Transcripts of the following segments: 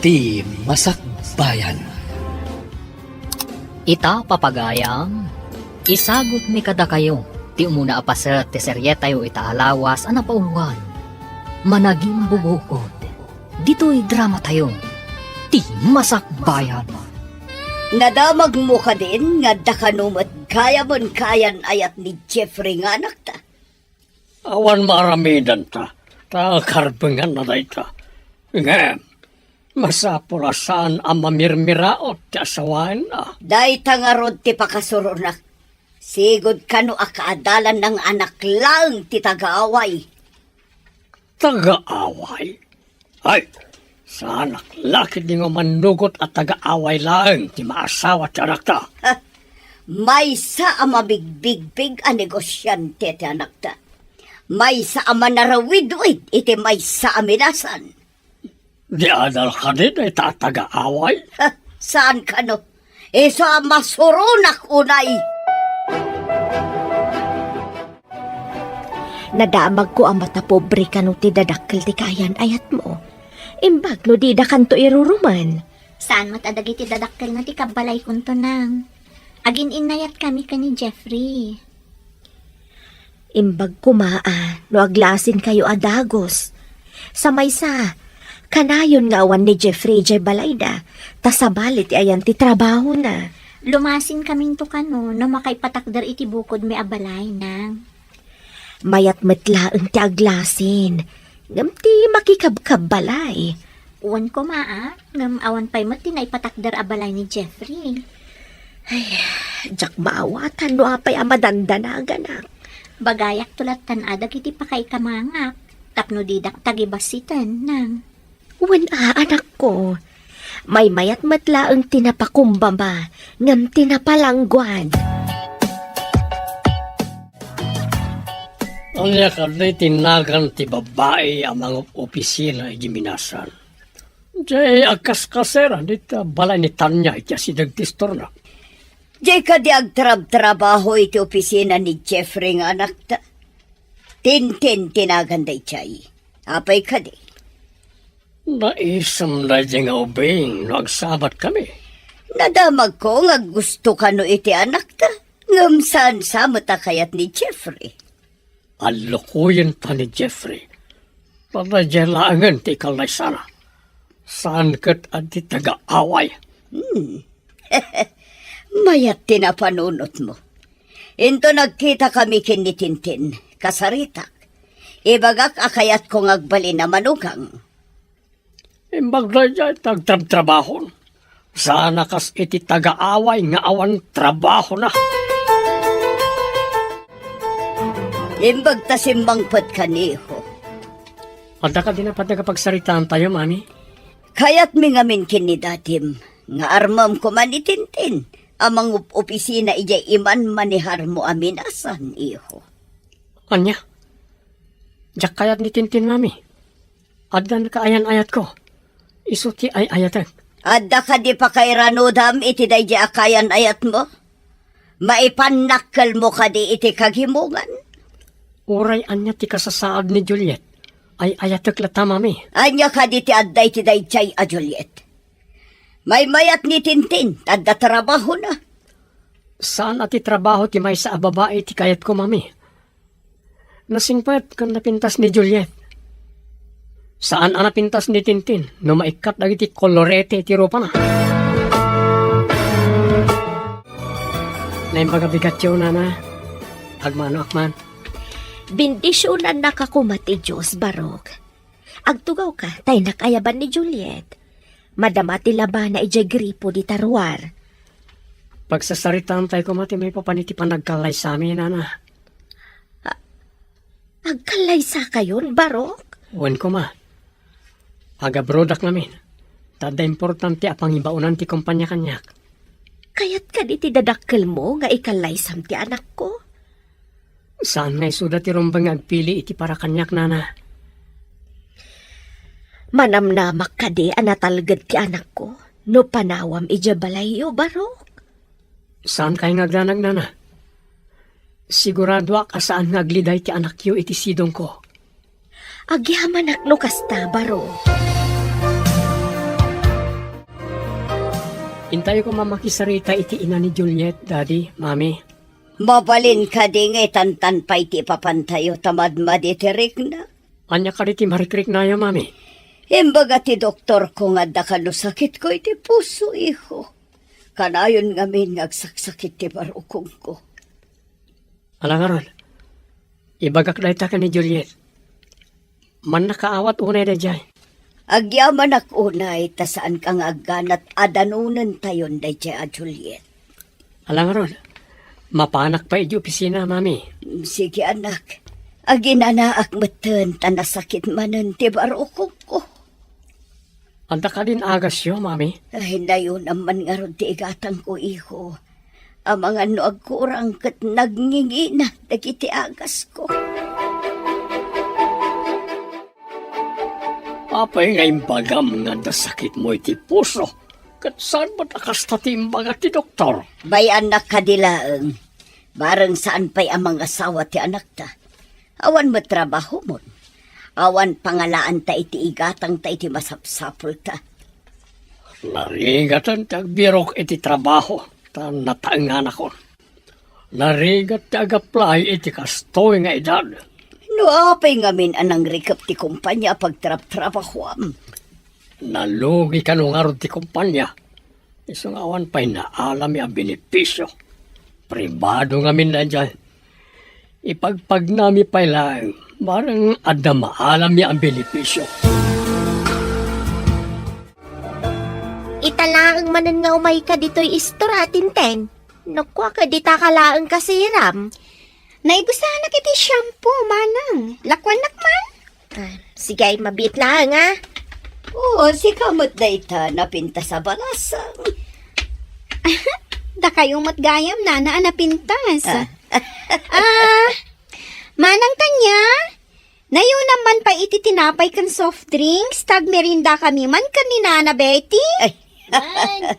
Ti Masakbayan. Ita papagayam, isagot mi kada kayo, ti umuna apaset ti seryetayo ita alawas anapauluan. Managing bubukod, dito'y drama tayo, ti Masakbayan. Nadamag mo ka din, nga dakanumat kaya mon kayan ayat ni Jeffrey nga anak ta. Awan maramidan ta, ta karbengan na ta. Nga, masapulasan ang mamirmiraot ti asawain na. Day tangarod ti pakasurunak. Sigod kano akaadalan ng anak lang ti tagaaway. Taga-away? Ay, sa anak laki di nga manugot at taga-away lang ti maasawa ti anak ta. May sa ama bigbigbig a negosyante ti anak ta. May sa ama narawid-wid iti may sa aminasan. Di adal ka din ay tataga-away. Saan kano? Sa masurunak unay. Nadamag ko ang mata pobre kano ti dadakkel ti kayan ayat mo. Imbag no di da kanto iruruman. Saan matadagi ti dadakkel na ti kabalay kunto nang. Agin inayat kami ka ni Jeffrey. Imbag kumaa no aglasin kayo adagos. Sa maysa, kanayon nga awan ni Jeffrey J. Balayda, tasabalit ayan ti trabaho na. Lumasin kaming to kano no makaipatakder iti bukod may abalay nang. Mayat metlaeng ti aglasin. Ngam ti makikabkab balay. Uwan ko maa, ngam awan pa'y mo tinaipatakder abalay ni Jeffrey. Jak maawatan no apay amadandanagan na. Bagayak tulatan adag iti pakay kamangak. Tapno didak tagibasitan nang. Wen anak ko. May mayat matlaeng tinapakumbaba, ngam tinapalangguan. Ang yakad tinagan ti babae ang mga opisina ay giminasan. Jay agkas-kasera dito balay ni Tanya iti asidagtistor na. Di ka di agtrab-trabaho iti opisina ni Jeffrey nga anak ta. Tintin tinaganday chay. Apay ka di. Naisam na di nga ubing no agsabat kami. Nadamag ko nga gusto ka no iti anak ta. Ngam saan sa mata kayat ni Jeffrey. Alukuyin pa ni Jeffrey. Padadyalangan ti kalay sana. Saan kat at ti taga-away? Mayat tinapanunot mo. Into nagkita kami kin ni Tintin, kasaritak. Ibagak akayat kong agbali na manugang. Imbag na dyan tagtrabahon. Sana kas iti taga-away nga awan trabaho na. Imbag tasimbangpat kaniho. Ada ka din na pagsaritaan tayo, mami? Kayat mi ngamin kin ni datim. Nga armam ko man ni Tintin. Amang opisina ijay iman manihar mo amin asan, iho. Anya? Diyak kayat ni Tintin, mami. Addan ka ayan-ayat ko. Isuti ay ayatan. Adda ka di pa kay ranodam iti day di akayan ayat mo? Maipanakal mo ka di iti kagimungan? Uray anya ti kasasaad ni Juliet. Ay ayatek lata, mami. Anya ka di ti adday ti day jay a Juliet. May mayat ni Tintin, adda trabaho na. Saan ati trabaho ti may sa babae ti kayat ko, mami? Nasingpet kan napintas ni Juliet. Saan ang napintas ni Tintin no maikat lagi ti kolorete ti ropa na? Naimbagabigat yun, nana. Agmano, akman. Bindisyonan na kakumati Diyos, Barok. Agtugaw ka, tay nakayaban ni Juliet. Madama ti laban na ijay gripo di tarwar. Pagsasaritaan tayo kumati may papaniti pa nagkalay sa amin, nana. Agkalay sa kayon, Barok? Uwan ko, ma. Aga-brodak namin. Tada importante apang ibaunan ti kumpanya-kanyak. Kaya't ka di ti dadakkel mo nga ikalay sam ti anak ko? Saan nga isuda ti rumbang agpili iti para kanyak, nana? Manamnamak ka di anatalgad ti anak ko. No panawam ija balayo, Barok? Saan kayo ngagdanag, nana? Sigurado ka saan nagliday ti anak yu iti sidong ko. Agyaman akno kasta, Barok. Intay ko mamakisarita iti ina ni Juliet, Daddy, Mami. Mabalin ka di nga tantan pa iti papantayo tamad-mad iti rikna. Anya ka iti marikrik na yo, Mami. Imbaga ti doktor ko nga da kano sakit ko iti puso, iho. Kanayon nga min ngagsaksakit ti barukong ko. Alangaron, ibagak na ita ka ni Juliet. Man nakaawat unay na dyan. Agyaman ak unay, ta saan kang agganat adanunan tayon da a Juliet. Alangaron, mapanak pa iti opisina, Mami. Sige anak, aginanaak matan ta nasakit manan ti barukong ko. Anta ka din agas yo, Mami. Ay na yun naman nga ron ti igatang ko, iho. Ang mga no agkurang kat nagngingina dagiti agas ko. Apay nga imbagam nga dasakit mo iti puso. Kat saan ba nakasta ti imbaga ti doktor? Bay anak kadilaeng, bareng saan pa'y ang mga asawa ti anak ta. Awan matrabaho mo. Awan pangalaan ta iti igatang ta iti masapsapul ta. Narigatan ti agbirok iti trabaho. Ta nataangan ako. Narigat ti agaplay iti kastoy nga edad. No apay ngamin anang rikap ti kumpanya pagtrap-trabahwam. Nalugi ka nung araw ti kumpanya. Isang awan pa'y naalami ang benepisyo. Pribado ngamin na dyan. Ipagpag nami pa'y lang, barang adama alami ang benepisyo. Italaang manan nga umay ka dito'y istoratin ten. Nakwa ka di takalaang kasiram. Naibusahan na kiti shampoo, manang. Lakwan nakman. Sige ay mabit na nga. Oo, si kamot na ita napinta sa balasang. Da kayong matgayam na napintas. Manang tanya, nayon naman pa iti tinapay kan soft drinks, tag merinda kami man kanina na Betty. Ay,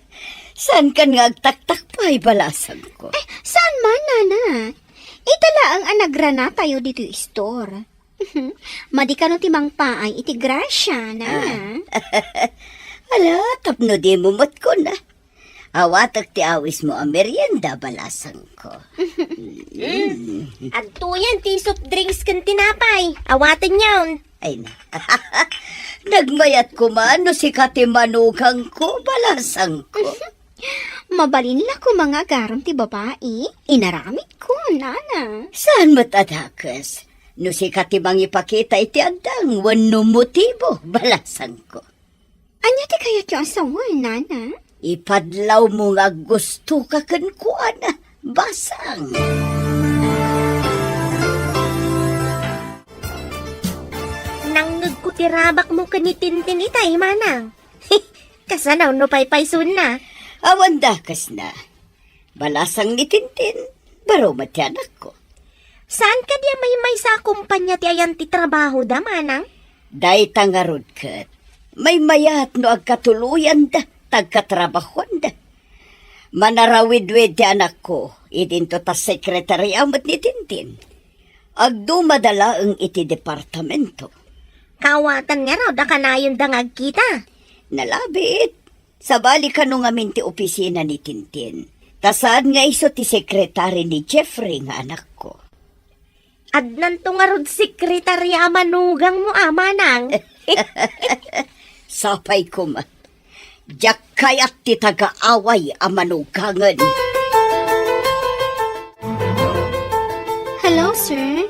saan ka nga agtaktak pa'y balasang ko? Saan man, nana? Itala ang anagrana tayo dito store. Madi ka no timang paay iti grasya, nana. Ala, tapno di mo mat ko na. Awatak ti awis mo ang merienda balasang ko. Agtuyan ti soft drinks kan tinapay. Awatin yawn. Ay na. Nagmayat ko man no si katimanukang ko balasang ko. Mabalinla ko mga garam ti babae. Inaramit ko, nana. Saan matadakas? No si katimang ipakita iti andang wano motibo balasang ko. Anya ti kayat yung asawa, nana? Ipadlaw mo nga gusto ka kankuan na basang. Nanggag ko tirabak mo ka ni Tintin itay, manang. Kasanaw no paypaysun na. Awan dakas na. Balasang ni Tintin, baro matyanak ko. Saan ka diya may sa kumpanya ti ayan ti trabaho da, manang? Day tangarod kat. May mayat no agkatuluyan da, tagkatrabahuan da. Manarawid-wid ti anak ko, idinto ta sekretariamot ni Tintin. Agdumadala ang iti departamento. Kawatan nga raw, da kanayon da ngagkita. Nalabit. Sabali ka nung amin ti opisina ni Tintin. Tasaan nga iso ti sekretary ni Jeffrey nga anak ko. Adnan to nga rod sekretarya manugang mo, manang. Sapay ko ma. Diyak kayat ti taga-away amanugangan. Hello, sir.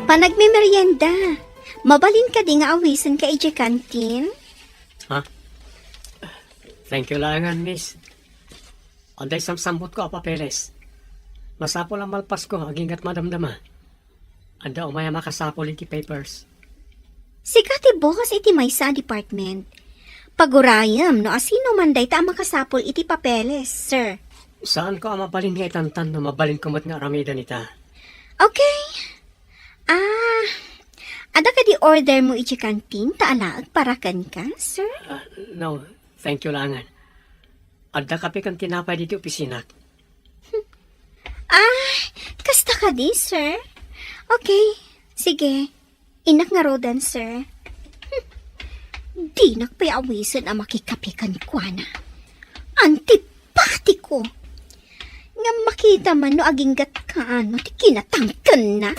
Panagmemerienda. Mabalin ka di nga awisan ka iti kantin? Ha? Thank you langan, miss. Anday samsambot ko papeles. Masapol ang malpas ko, agingat madamdama. Anda umaya makasapol iti papers. Sikati bukas iti may sa department. Pagurayam no asino man day ta makasapol iti papeles, sir. Saan ko ang mabalin nga itantan no mabalin kumot nga aramida nita? Okay. Ada ka di order mo iti kantin ta alaag parakan ka, sir? No, thank you langan. Adda kape kang tinapay dito opisina. Kasta ka di, sir? Okay, sige. Inak nga rodan, sir. Di nakpayawisan ang makikapikan ko na. Antip ati ko. Nga makita man no aginggat ka ano, ti kinatangkan na.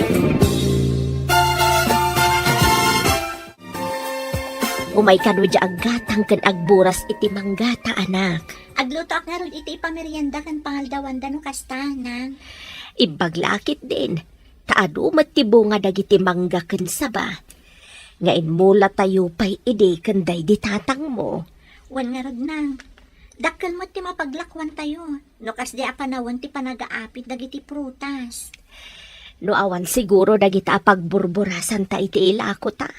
Umay ka no dya aggatang kan agburas iti manggata, anak. Agluto ak nga ron iti ipamerienda kan pangaldawan da no kastanan. Ibaglakit din. Taadumat ti bunga dagiti mangga ken saba. Ngain mula tayo pa'y ide kanday di tatang mo. Wan nga rod nang. Dakkel mo ti mapaglakwan tayo. No kas di apanawan ti panagaapit dagiti prutas. No awan siguro dagita pagburburasan ta iti ilako ta.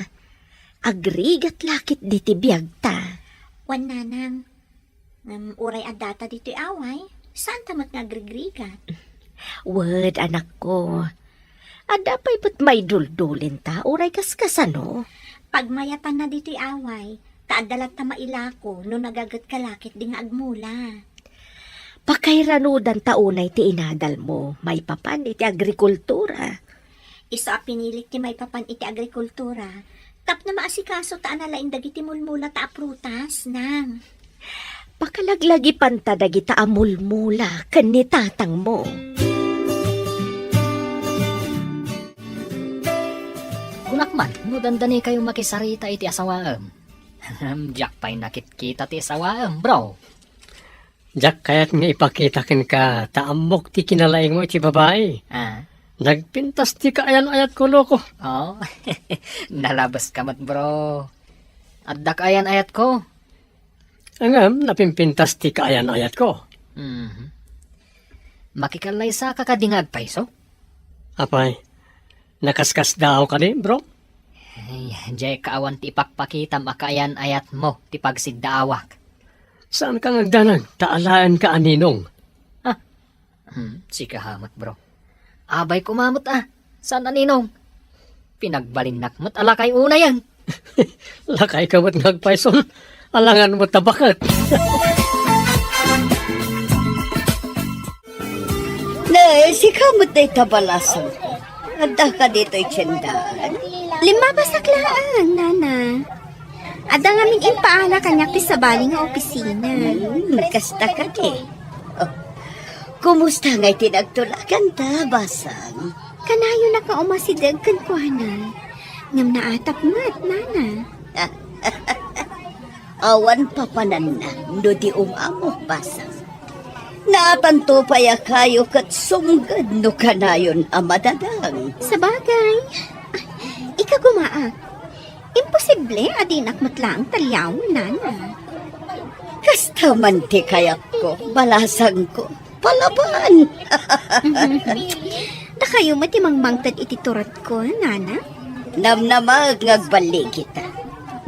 Agrigat lakit diti biyag ta. Wan nanang. Uray adata dito away. Saan tamat nga agrigrigat? Word, anak ko. Adapay ba't may duldulin ta? Uray kaskasano? Pagmayapan na dito away. Taadalat ta mailako no nagagat kalakit di nga agmula. Pakairanudan taunay ti inadal mo. May papan iti agrikultura. Isa pinilik ti may papan iti agrikultura. Tap na maasikaso ta analain dagiti mulmula ta prutas nang. Pakalaglagi panta dagita amulmula ken ni tatang mo. Kunakman, no dandani kayo makisarita iti asawaam. Jack pa'y nakit-kita ti asawaam, bro. Jack, kaya't nga ipakitakin ka, taamok ti kinalaing mo iti babae. Ah, Nagpintas ti kaayan-ayat ko, loko. oh, nalabas ka mat, bro. At dakayan ayat ko. Angam, napimpintas ti kaayan-ayat ko. Mhm. Makikalay sa kakadingag paiso. Apay, nakaskas daw ka din, bro? Ay, jay kaawan ti ipakpakita makayan ayat mo, ti pagsigdaawak. Saan ka ngagdanag? Taalaan ka aninong. Si kahamat, bro. Abay kumamot Saan aninong? Pinagbalinnak mo't alakay una yan. Lakay ka ba't ngagpayson? Alangan mo tabakat. Na, si kamot na itabalasan ko. Anda ka dito'y tsendahan. 5 basaklaan, nana. Ada nga min impaala kanyak ti sabali nga opisina. Kasta ka di. Oh, kumusta nga'y tinagtulakan ta, basang? Kanayo na ka umasidag kan kuana. Ngam naatap mat, nana. Awan papanan na, no di umamok, basang. Naatanto pa ya kayo kat sumgad no kanayon amadadang. Sa bagay, ikagumaak. Imposible adinak matlaang talyaw, nana. Kasta man ti kayak ko, balasang ko, palaban. Da kayo matimang mangtad iti turat ko, nana. Namnamag ngagbalik kita.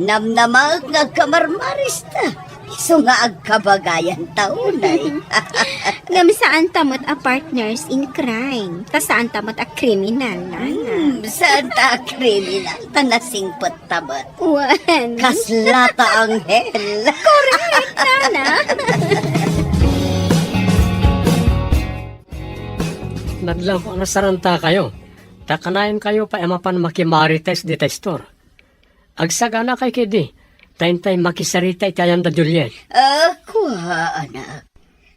Namnamag ngagkamarmaris ta. So nga agkabagayan taunay. Ngam saan tamot a partners in crime. Kasaan tamot a kriminal, nana. Saan ta kriminal? Tanasingpot tabat. Wan. Kaslata anghel. Nana. Nadlang ko nasaranta kayo. Takanayan kayo pa emapan makimarites di testor. Agsagana kay kidi. Tayin-tayin makisarita itayan da Juliet. Ako anak.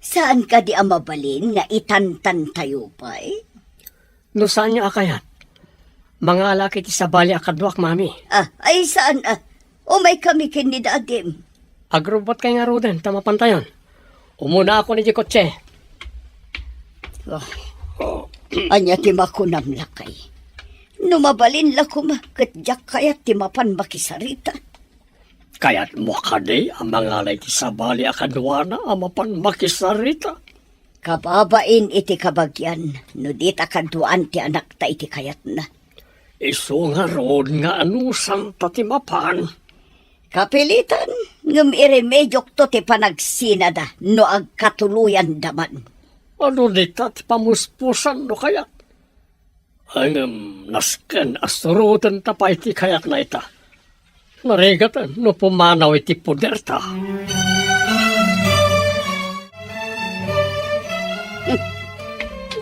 Saan ka di amabalin nga itantan tayo pa No saan niya akayat? Mga alaki ti sabali akadwak, mami. Ay saan umay kami kinidadim. Agrobot kay nga roden, tamapantayon. Umuna ako ni Jikotse. Anya ti makunam lakay. Numabalin la kumakat jak kaya ti mapan makisarita. Kaya't mo kadi ang mga alay ti sabali akadwana amapan makisarita. Kababain iti kabagyan, no di takadwaan ti anak ta iti kayat na. Iso nga rood nga anusan ti mapan. Kapilitan, ngam iremedyo to ti panagsinada, no agkatuluyan daman. Ano dita ti pamuspusan no kayat? Ang nasken asurutan ta pa iti kayat na ita. Narigatan no pumanaw iti puder ta.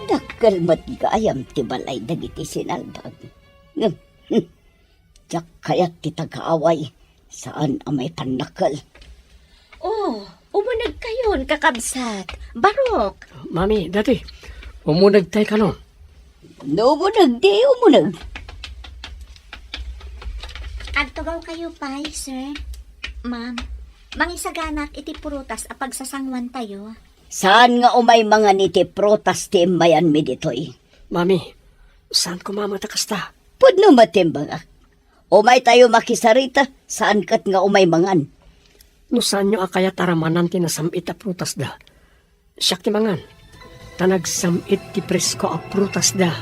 Dakkel matgayam ti balay dagiti sinalbag. Jak kayat ti tagaaway, saan amay panakal. Oh, umunag kayo, Karon, kakabsat. Barok. Mami, dati, umunag tayo ka no. No munag, di umunag. Agtugaw kayo pa, sir. Ma'am, mangisaganak iti prutas a pagsasangwan tayo. Saan nga umay mga niti protas ti imbayan mi ditoy? Mami, saan ko mamatakasta? Pudno matimbang. Umay tayo makisarita, saan kat nga umay mangan. No saan nyo akaya taramanan ti nasamit a prutas da? Siyak ti mangan. Tanag samit ti presko a prutas da.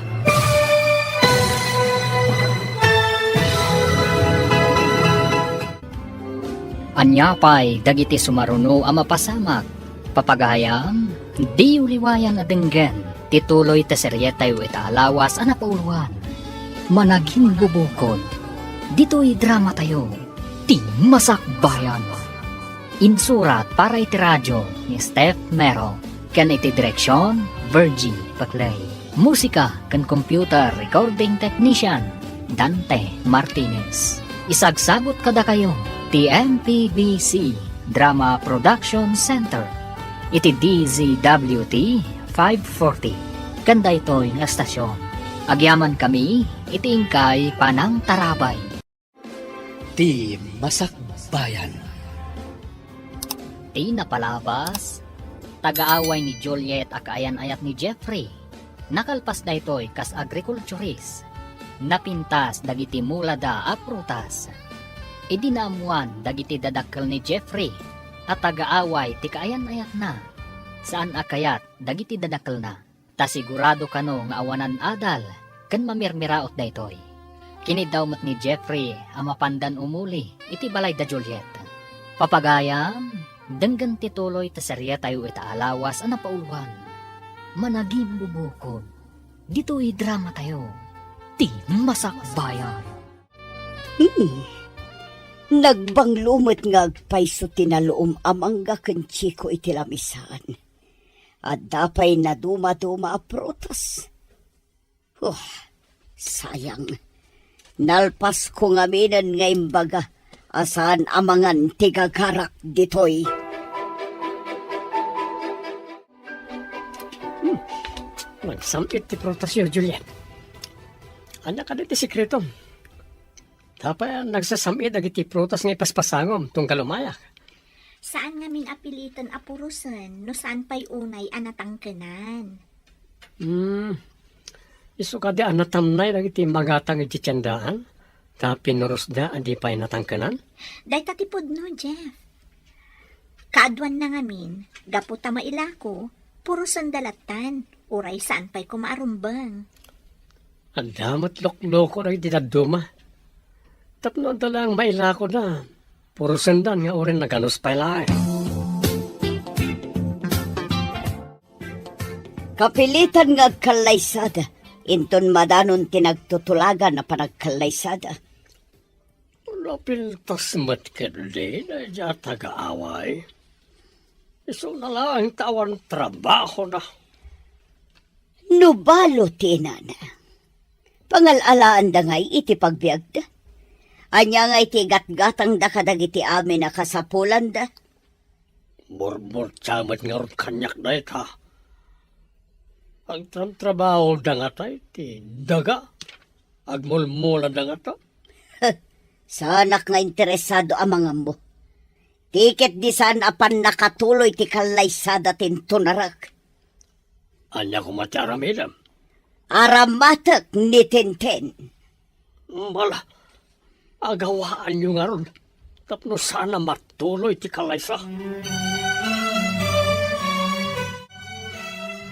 Anyapay dagiti sumaruno a mapasamak. Papagayam, di uliwayan a denggen. Tituloy ta seryetayo ita alawas a napauluan. Managing bubukod. Dito'y drama tayo. Ti Masakbayan. Insurat para iti radyo ni Steph Mero. Kan iti direksyon, Virgie Paclay. Musika kan computer recording technician, Dante Martinez. Isagsagot kada kayo, ti MPBC Drama Production Center. Iti DZWT 540. Kanda ito'y nga stasyon. Agyaman kami, iti ingkay Panang Tarabay. Ti Masakbayan. Ti napalabas, tagaaway ni Juliet akaayan-ayat ni Jeffrey. Nakalpas na ito'y kas agriculturist. Napintas dagiti mulada a prutas. Idinaamuan dagiti dadakkel ni Jeffrey at tagaaway ti kaayan-ayat na. Saan akayat dagiti dadakkel na. Ta sigurado kano nga awanan adal ken mamirmiraot da itoy. Kinidawmat ni Jeffrey ang mapandan umuli iti balay da Juliet. Papagayam, denggan tituloy ta serye tayo ita alawas ang napauluan. Managing bubukod. Dito'y drama tayo. Ti Masakbayan. Nagbanglumot nga agpayso tinaloom amangga ken chiko iti lamisan. At dapay na duma-duma a prutas. Sayang. Nalpas ko nga minan nga imbaga asan amangan tigagarak ditoy. Nagsamit ti prutas yun, Juliet. Anya ka ti sikreto. Tapay nagsasamit agiti prutas nga ipaspasangom tong kalumayak. Saan nga min apilitan a purusen no saan pa'y unay anatangkenan? Iso ka di anatamnay dagiti magatang iti tiyandaan. Ta pinuros da adi pa'y natangkenan. Day tatipod no, Jeff. Kaadwan na nga min, gaputa mailako, purusen dalatan, uray saan pa'y kumaarumbang. Ang damat loko-loko na iti daduma. Tapno dalang mailako na. Puro sendan nga orin naganos pa ilay. Kapilitan nga agkalaysada. Inton madanon tinagtutulagan na panagkalaysada. Lapiltas matkadli na dya taga-away. Iso na lang tawan trabaho na. Nubalo tinana. Pangalalaan da ngay iti pagbiagda. Anya nga iti gatgatang da kadagiti amin na kasapulan da. Burbur tsamat nga ron kanyak na ita. Ang trabaho da nga tayo, ti daga. Agmulmula da nga ta. Sanak nga interesado ang mga mo. Tiket di saan apan nakatuloy ti kalaysada tintunarak. Anya ko matiaramidam. Aramatak ni Tintin. Mala, agawaan nyo nga ron. Tapno sana matuloy ti kalaysa.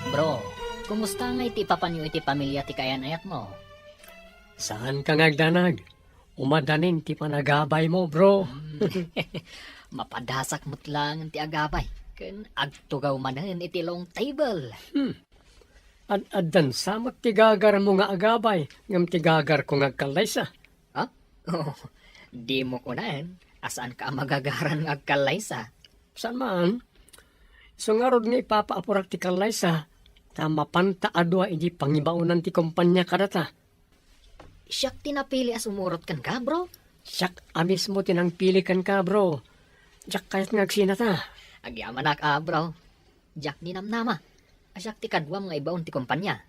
Bro, kumusta nga iti papanyo iti pamilya ti kayan-ayat mo? Saan ka ngagdanag? Umadanin ti panagabay mo, bro. Mapadasak mo't lang ti agabay. Ken agtugaw manen iti long table. Ad-adan samat tigagar mo nga agabay, ngam tigagar ko ngagkalaysa. Ha? Oh, di mo kunaen. Asaan ka magagaran ng agkalaysa? Saan man? So nga rod nga ipapaapurak ti kalaysa, tama panta adwa iti pangibaunan ti kumpanya kadata. Siyak tinapili as umurot kan ka, bro. Siyak amis mo tinang pilikan ka, bro. Diyak kahit ngagsinata. Agyaman na ka, bro. Jack ni namnama. Asyak ti kadwam nga ibaon ti kumpanya.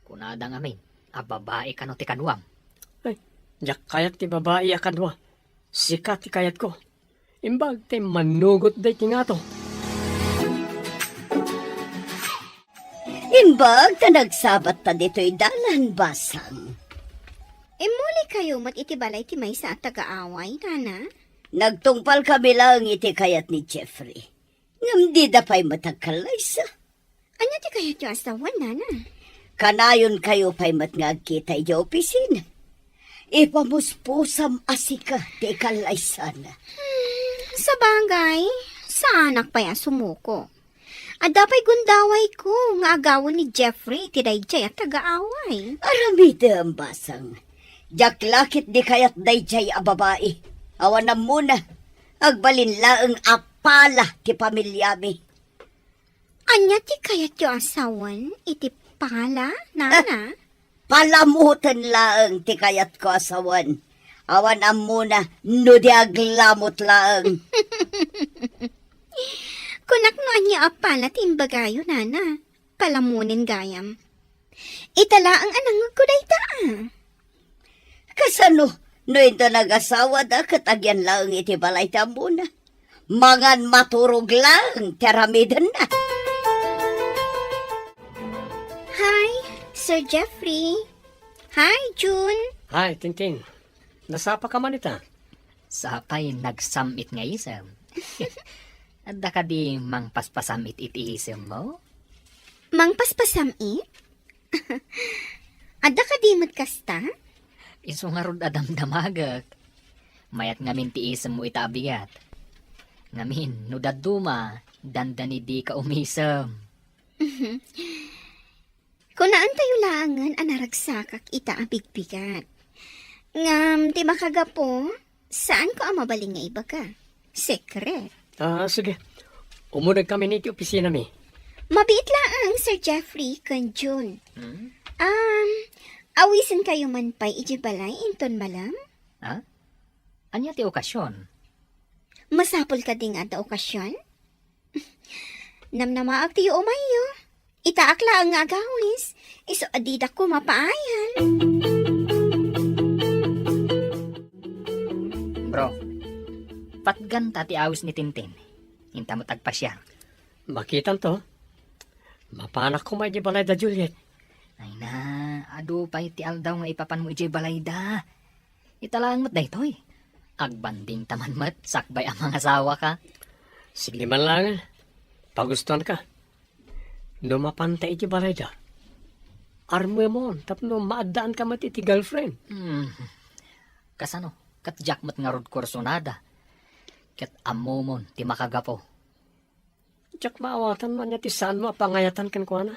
Kunada nga min, babae ka no ti kadwam. Jak kayat ti babae akadwa. Sikat ti kayat ko. Imbag ti manugot day ti nga to. Imbag ta nagsabat ta dito'y dalan basang. Muli kayo mat itibalay ti maysa at taga-away, nana. Nagtungpal kami lang iti kayat ni Jeffrey. Ngam di da pa'y matagkalay sa. Anya ti kayo ti asawan, nana? Kanayon kayo pa'y matngagkita iti opisina. Ipamuspusam asika ti kalay sana. Sa bagay, sa anak pa sumuko. At dapay gundaway ko nga agawon ni Jeffrey ti dayjay at taga-away. Aramida ang basang. Jaklakit di kayat dayjay a babae. Awan na muna. Agbalin laeng apala ti pamilyami. Anya ti kayat yung asawan iti pala, nana? Palamutan laeng ti kayat ko asawan. Awan na muna. No di aglamot laeng. Kunak no anya apala ti imbagayo, nana. Palamunin gayam. Itala ang anang kuday Kasano? No ito nag-asawa da katagyan lang iti balay ta muna. Mangan maturog lang, teramidan na. Hi, Sir Jeffrey. Hi, June. Hi, Tintin. Nasapa ka man ita? Sapay nagsamit nga isem. Adda ka di mang paspasamit iti isem mo? Mang paspasamit? Adda ka di kasta? Iso nga rod adam damagak. Mayat ngamin ti isem mo itabigat. Ngamin, no daduma, dandani di ka umisem. Kunaan tayo langan anaragsakak ita abigbigat. Ngam, di makagapo, saan ko ang mabaling nga iba ka? Secret. Sige. Umunag kami niti opisina mi. Mabit lang, Sir Jeffrey, kan June. Hmm? Awisan kayo man pa'y ijibalay inton malam? Ha? Anya ti okasyon? Masapol ka ding ada okasyon? Namnamaag tiyo umayo. Itaakla ang agawis. Iso adidak ko mapaayan. Bro, patgan tati awis ni Tintin. Hinta mo tagpasyar. Makitan to. Mapanak ko may di balay da Juliet. Ay na, adu pa iti aldaw nga ipapan mo iti balayda. Italang mo't daytoy. Agbanding taman mat, sakbay ang mga asawa ka. Sige man lang. Pagustuhan ka. Lumapantay iti balay da. Armo mo, tapno maadaan ka mat iti girlfriend. Kasano, kat Jack mat nga rod kursonada. Kat amomon, ti makagapo. Tsak maawatan man niya ti saan mo pangayatan kan ko na.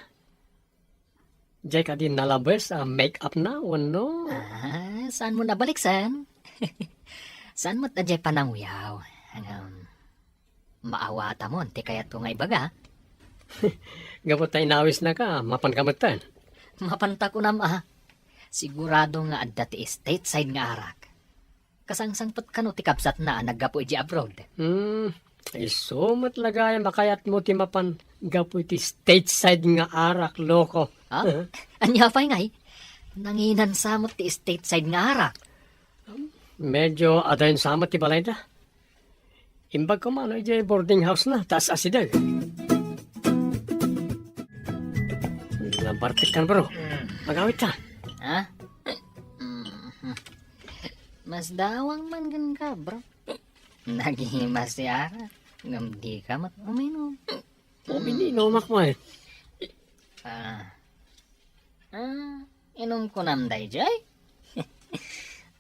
Diyan ka din nalabas make-up na, wano? Saan mo nabalik, san? Saan mo't adjay pananguyaw? Maawata mo, ti kayat ko nga ibaga. Gabot tayo nawis na ka, mapankamutan. Mapanta ko na sigurado nga adda ti stateside nga arak. Kasangsangpat ka no ti kapsat na naggapo iji abroad. Iso matlagayan makayat mo ti mapan gapo iti stateside nga arak, loko. Ha? Anya pa'y ngay? Nanginan samot ti stateside nga arak. Medyo adayin sama ti balay da. Imbag ko man, iji boarding house na, taas asidag. Lampartik kan bro. Magawit ka. Ha? Mas dawang man gan ka, bro. Naghihimas si arak. Ngam di ka mat uminom. Umininom mo eh. Inom ko namday, Jay.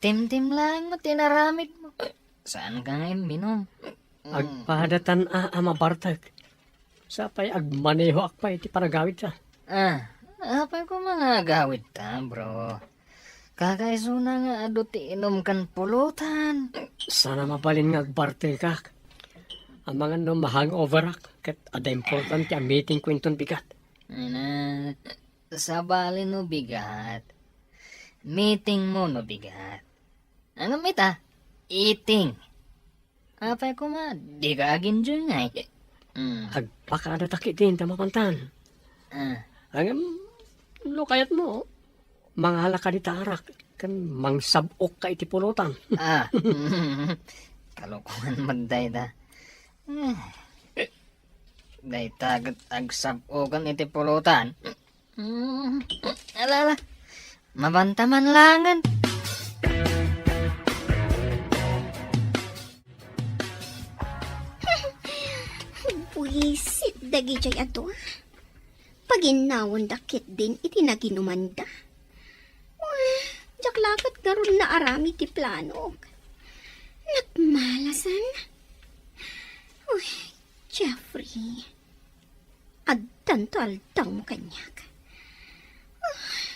Tim-tim lang mo, tinaramid mo. Saan ka ngayon minom? Agpadatan ama bartag. Sapay agmaneho akpay iti paragawit ka. Apay ko mga gawid ta, bro. Kakaiso na nga ado ti inom kan pulutan. Sana mabalin nga agbarte ka. Ang mga no mahang-over ak. Kat ada important ti meeting ko inton bigat. Sa bali no bigat. Meeting mo no bigat. Ano mita? Eating. Apay ko di ka agin dyan nga. Agpakadaki din tamapantan. Ang lukayat mo, mga halaka di tarak, kan mangsabok ka iti pulutan. Kalokohan man day da. Day tagat agsabokan iti pulutan. Alala, mabantaman langan. Puisit dagi jay ato. Paginawon dakit din iti naginumanda. Jaklakat karon na arami ti plano. Nagmalasan. Uy, Jeffrey. Adtan to altaw mo kanyak.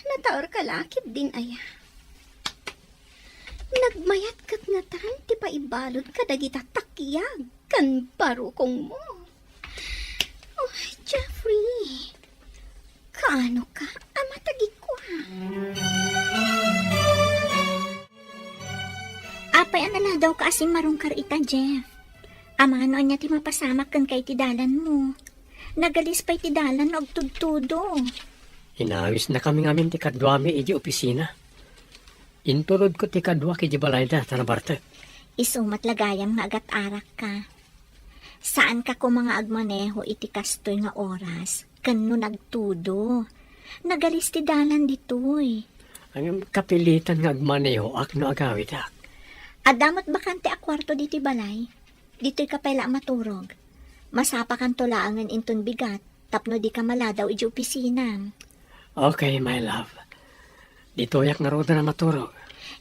Nataor ka lakit din aya. Nagmayat kat nga tan ti paibalod ka dagita takyag kan parukong mo. Oh, Jeffrey. Kaano ka? Amatagi ko. Apay anala daw ka asim marungkar ita, Jeff. Amano niya ti mapasamak kan kay tidalan mo. Nagalis pa'y tidalan og tudtudo. Inawis na kami ngamin ti kadwami iji opisina. Intulod ko ti kadwa kiji balayda tanabarte. Isumat lagayam nga agat arak ka. Saan ka ko mga agmaneho iti kastoy nga oras? Kano nagtudo. Nagalis ti dalan ditoy. Ang kapilitan nga agmaneho akno agawid ak. Adamot bakante a kwarto diti balay. Dito'y kapayla maturog. Masapa kan tulaangan inton bigat. Tapno di ka maladaw iji opisina. Okay, my love. Dito yak nga roda na maturog.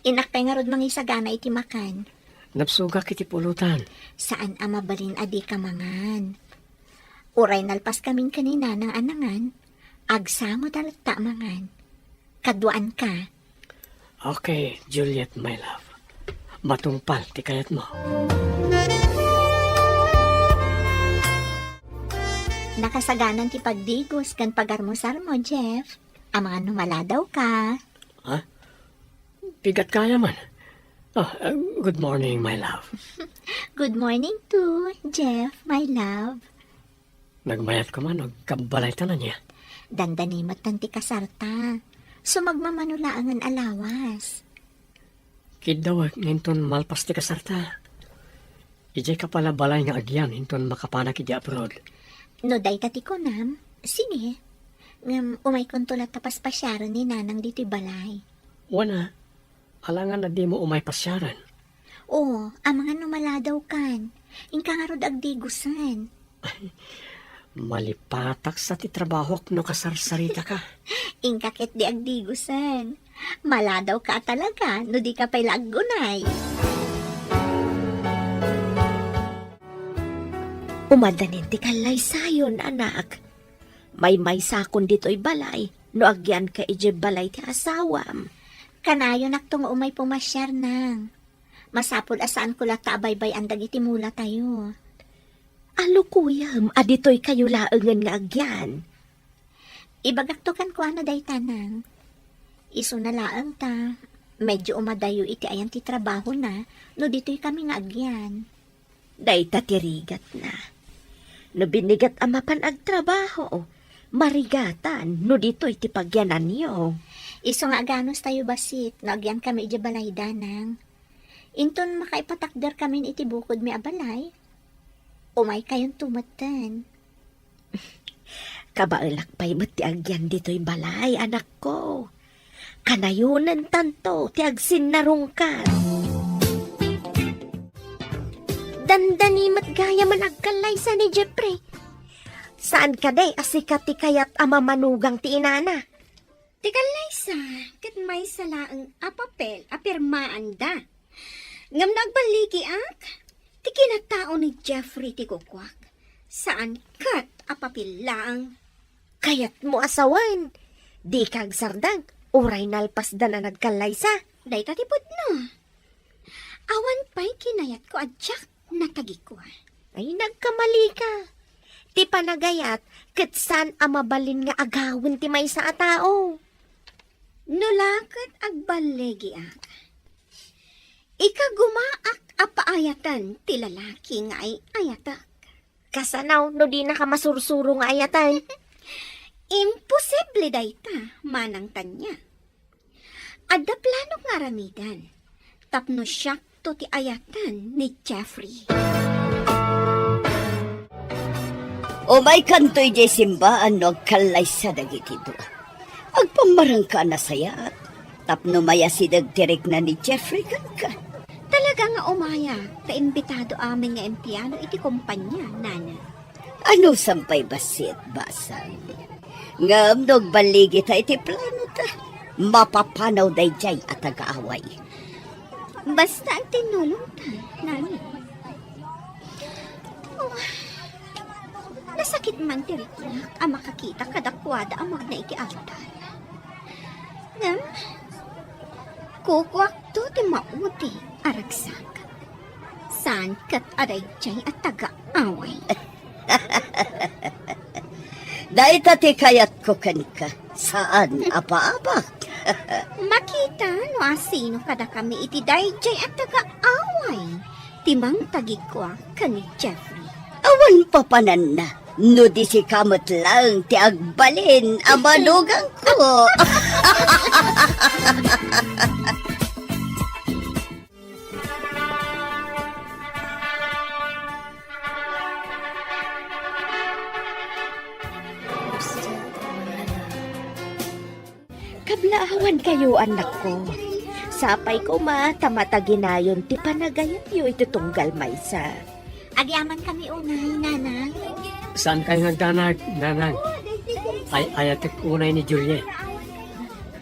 Inakpay nga rod mangisagana iti makan. Napsugak iti pulutan. Saan ama balin adi ka mangan? Uray nalpas kaming kanina ng anangan. Agsamo dalata mangan. Kaduan ka. Okay, Juliet, my love. Matungpal ti kayat mo. Nakasaganan ti pagdigos kan pagarmusar mo, Jeff. Ang mga numala daw ka. Bigat kaya man. Good morning, my love. Good morning too, Jeff, my love. Nagmayat ko man, kabalay na niya. Dandanimot tanti kasarta. Sumagmamanulaangan alawas. Kidawag, ninton malpas ti kasarta. Ijay ka pala balay nga agyan, ninton makapanak iti abroad. No day tati ko nam, sini? Umay kontulat tapas pasyaran ni nanang dito'y balay. Wana, alangan na di mo umay pasyaran. Oo, ang mga numala daw kan. Ingka nga rod agdigusan. Malipatak sa ti trabaho no kasarsarita ka. Ingkakit di agdigusan. Mala daw ka talaga, no di ka pa'y lagunay. Umadanin ti kalay sayon, anak. May sakon dito'y balay, no agyan ka ije balay ti asawam. Kanayo naktungo umay pumasyar nang. Masapul asaan ko lata abaybay ang dagiti mula tayo. Alo kuyam, adito'y kayo laengan nga agyan. Ibagaktukan ko ano day tanang. Iso na laang ta. Medyo umadayo iti ayan ti trabaho na, no dito'y kami nga agyan. Day tatirigat na. No binigat amapan agtrabaho, marigatan, no dito'y ti pagyanan niyo. Iso nga ganos tayo basit, no agyan kami iti balay danang. Inton makaipatakder kami iti bukod mi abalay. Umay kayong tumatan. Kabaelak pa'y mati agyan dito'y balay, anak ko. Kanayunan tanto, ti agsin narungkan. Dandani matgaya man agkalay sa ni Jeffrey. Saan ka day asikat ti kayat ama manugang ti inana? Tikalay sa, kat may salaang apapel, apirmaan da. Ngam nagbaligi ak, ti kinatao ni Jeffrey ti kukwak. Saan kat apapil lang? Kayat mo asawan. Di kag sardang, uray nalpas da na nagkalay sa. Day tatipod no. Awan pa'y kinayat ko adyak natagi ko. Ay nagkamali ka. Ti panagayat, kitsan amabalin nga agawin ti may sa atao. Nulakat agbalegi ak. Ikagumaak apaayatan ti lalaki nga ay ayatak. Kasanaw no di na ka masursuro nga ayatan. Imposible dayta, manang tanya. Adda plano nga ramidan. Tapno siya to ti ayatan ni Jeffrey. O may kantoy di simbaan no agkalay sa dagiti doa. Agpamarang ka na sayat. Tapno maya si dagtirik na ni Jeffrey kan ka. Talaga nga umaya, kaimbitado aming nga empleyado iti kumpanya, nana. Ano sampay basit basal? Ngam dog baligi ta iti plano ta. Mapapanaw dayjay at agaaway. Basta ang tinulong ta, nana. Oh, nasakit man tirikyak ang makakita kadakwada ang magna iti altar. Ngam, kukwak to ti mauti aragsak. Saan kat adayjay at taga-away. Dahil tati kayat ko ka. Saan apa-apa? Makita no asino kada kami iti dayjay at taga-away. Timang tagikwa kani Jeffrey. Awan papanan na. No di si kamot lang ti agbalin ang manugang ko. Kablaawan kayo anak ko. Sapay ko tamataginayon ti panagayan yu itutunggal maysa. Agyaman kami unay, nana. Saan kayo nagdanag, nanang? Ay ayatek unay ni Juliet.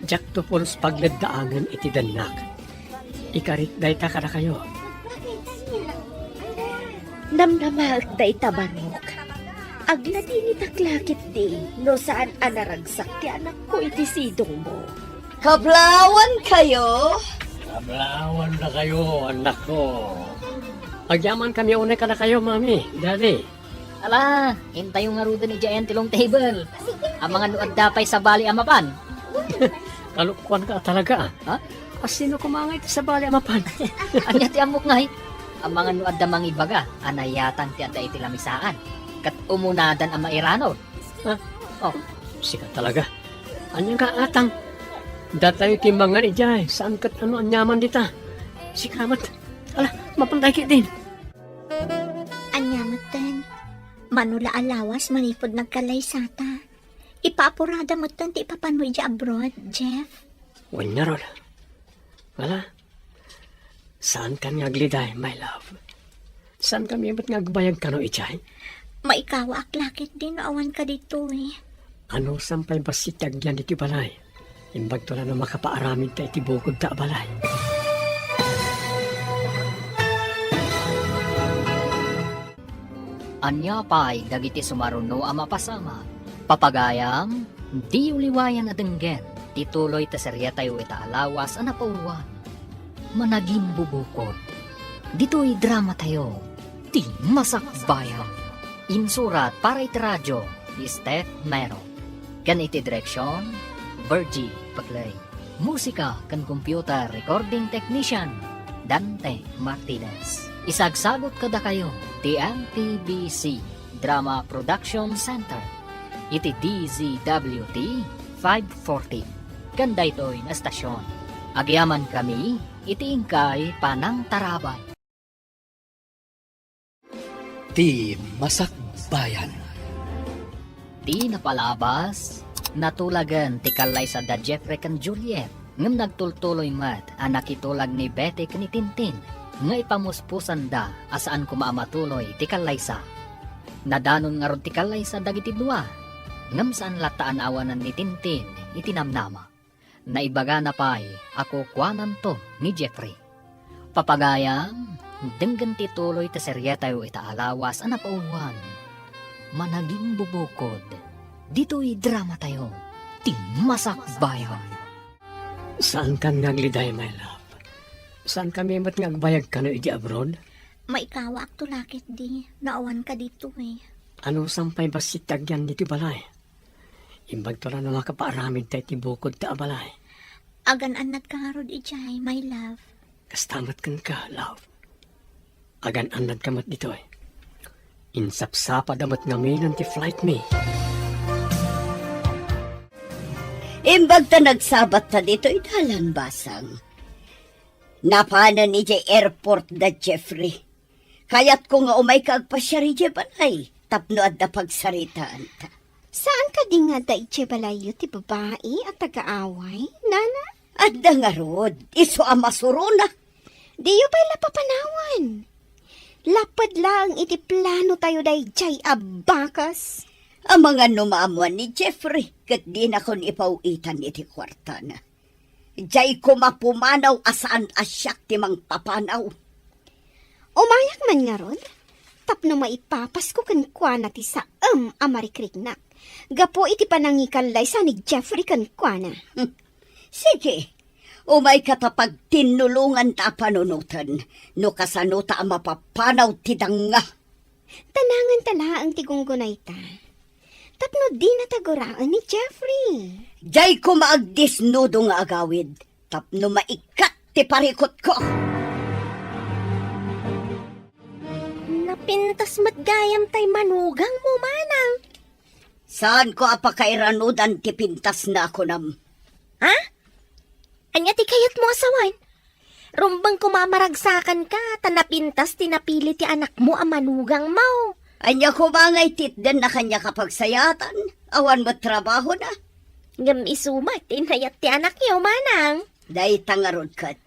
Jack to pulos pagladdaangan iti danak. Ikarit dayta ka na kayo. Namnamaak da itabanok. Agladi ni taklakit di, no saan anaragsak ti anak ko iti sidong mo. Kablawan kayo. Ablawan na kayo, anak ko. Agyaman kami unay ka na kayo, mami, daddy. Ala, hintay yung ngaruda ni Giant Tilong Table. Ang mga nuad dapay sa bali amapan. Kalukuan ka talaga. Ha? Sino kumangay sa bali amapan? Anya ti amok ngay. Ang mga nuad da mang ibaga, anayatan ti aday ti lamisaan. Kat umunadan ang mairanod. Ha? Oh, sika talaga. Anyang ka atang. Datayo timbangan ijay. Saan kat ano anyaman dita? Sikamat. Ala, mapantay ki din. Anyamatan. Manula alawas manipod nagkalaysata. Ipaapurada mo tan ti ipapanoy di abroad, Jeff. Wanya rod. Wala. Saan ka ngagliday, my love? Saan kami ba't ngagbayag ka no ijay? Maikawa aklakit din awan ka dito eh. Ano sampay basitag yan iti balay? Imbag to na no makapaaramid ta iti bukod ta balay. Anya pa'y dagiti sumaruno ang mapasama. Papagayam, di uliwayan na denggen. Tituloy ta serya tayo itaalawas ang napauruan. Managing bubukod. Dito'y drama tayo. Ti masakbayan. Insurat para iti radyo ni Steph Mero. Kan iti direksyon, Virgie Paglay. Musika kan computer recording technician, Dante Martinez. Isagsagot kada kayo, ti MTBC Drama Production Center. Iti DZWT 540. Kanda ito'y na stasyon. Agyaman kami, iti ingkay panang tarabay. Ti Masakbayan. Di napalabas, natulagan ti kalay sa da Jeffrey kan Juliet. Ngam nagtultuloy mat, anak itulag ni Betty kan ni Tintin. Nga ipamuspusan da, asaan kumaamatuloy ti kalaysa. Nadanon nga ron ti kalaysa dagiti dua. Ngam saan lataan awanan ni Tintin, itinamnama. Naibaga na pa'y, ako kwanan to ni Jeffrey. Papagayam, denggan ti tuloy ta serya tayo itaalawas ang napauwan. Managing bubukod, dito'y drama tayo, ti masakbayan. Saan ka ngagliday, my love? Saan kami ba't ngagbayag ka no iti abroad? Maikawa ak tulakit di. Naawan ka dito eh. Ano sampay basitag yan dito balay? Imbag to na makapaaramid tayo ti bukod ta balay. Agan anad ka nga rod ijay, my love. Kastamat kan ka, love. Agan anad kamat dito eh. Insapsapa damat ngamin ti flight me. Imbag ta nagsabat ta dito idalan basang. Napana ni Jay airport da Jeffrey. Kayat ko nga umay kagpasyari Jay balay. Tapno at da pagsaritaan ta. Saan ka di nga da itche balayo ti babae at taga-away, nana? At da nga rod, iso amasuruna. Diyo pa'y lapapanawan. Lapad lang iti plano tayo day jay abakas. Ang mga numaamuan ni Jeffrey, kat di na kon ipauitan iti kwarta na. Jay ko mapumanaw asaan asyak ti mang papanaw. Umayak man nga rod. Tapno maipapas ko kankwana ti saam amarikrik-nak. Gapo iti panangikanlay sa ni Jeffrey kankwana. Sige, umay katapag tinulungan ta panunutan, no kasano ta mapapanaw ti danga. Tanangan tala ang tigunggunay ta. Tapno di nataguraan ni Jeffrey. Jay ko maagdisnudo nga agawid, tapno maikat ti parikot ko. Napintas matgayam tay manugang mo, manang. Saan ko apakairanudan ti pintas na ako nam? Ha? Anya ti kayat mo asawan? Rumbang kumamaragsakan ka, tanapintas tinapili ti anak mo ang manugang mo. Anya ko bangay titden na kanya kapagsayatan, awan mo trabaho na. Ngam isumat, tinayat ti anak niyo, manang. Day tangarod kat.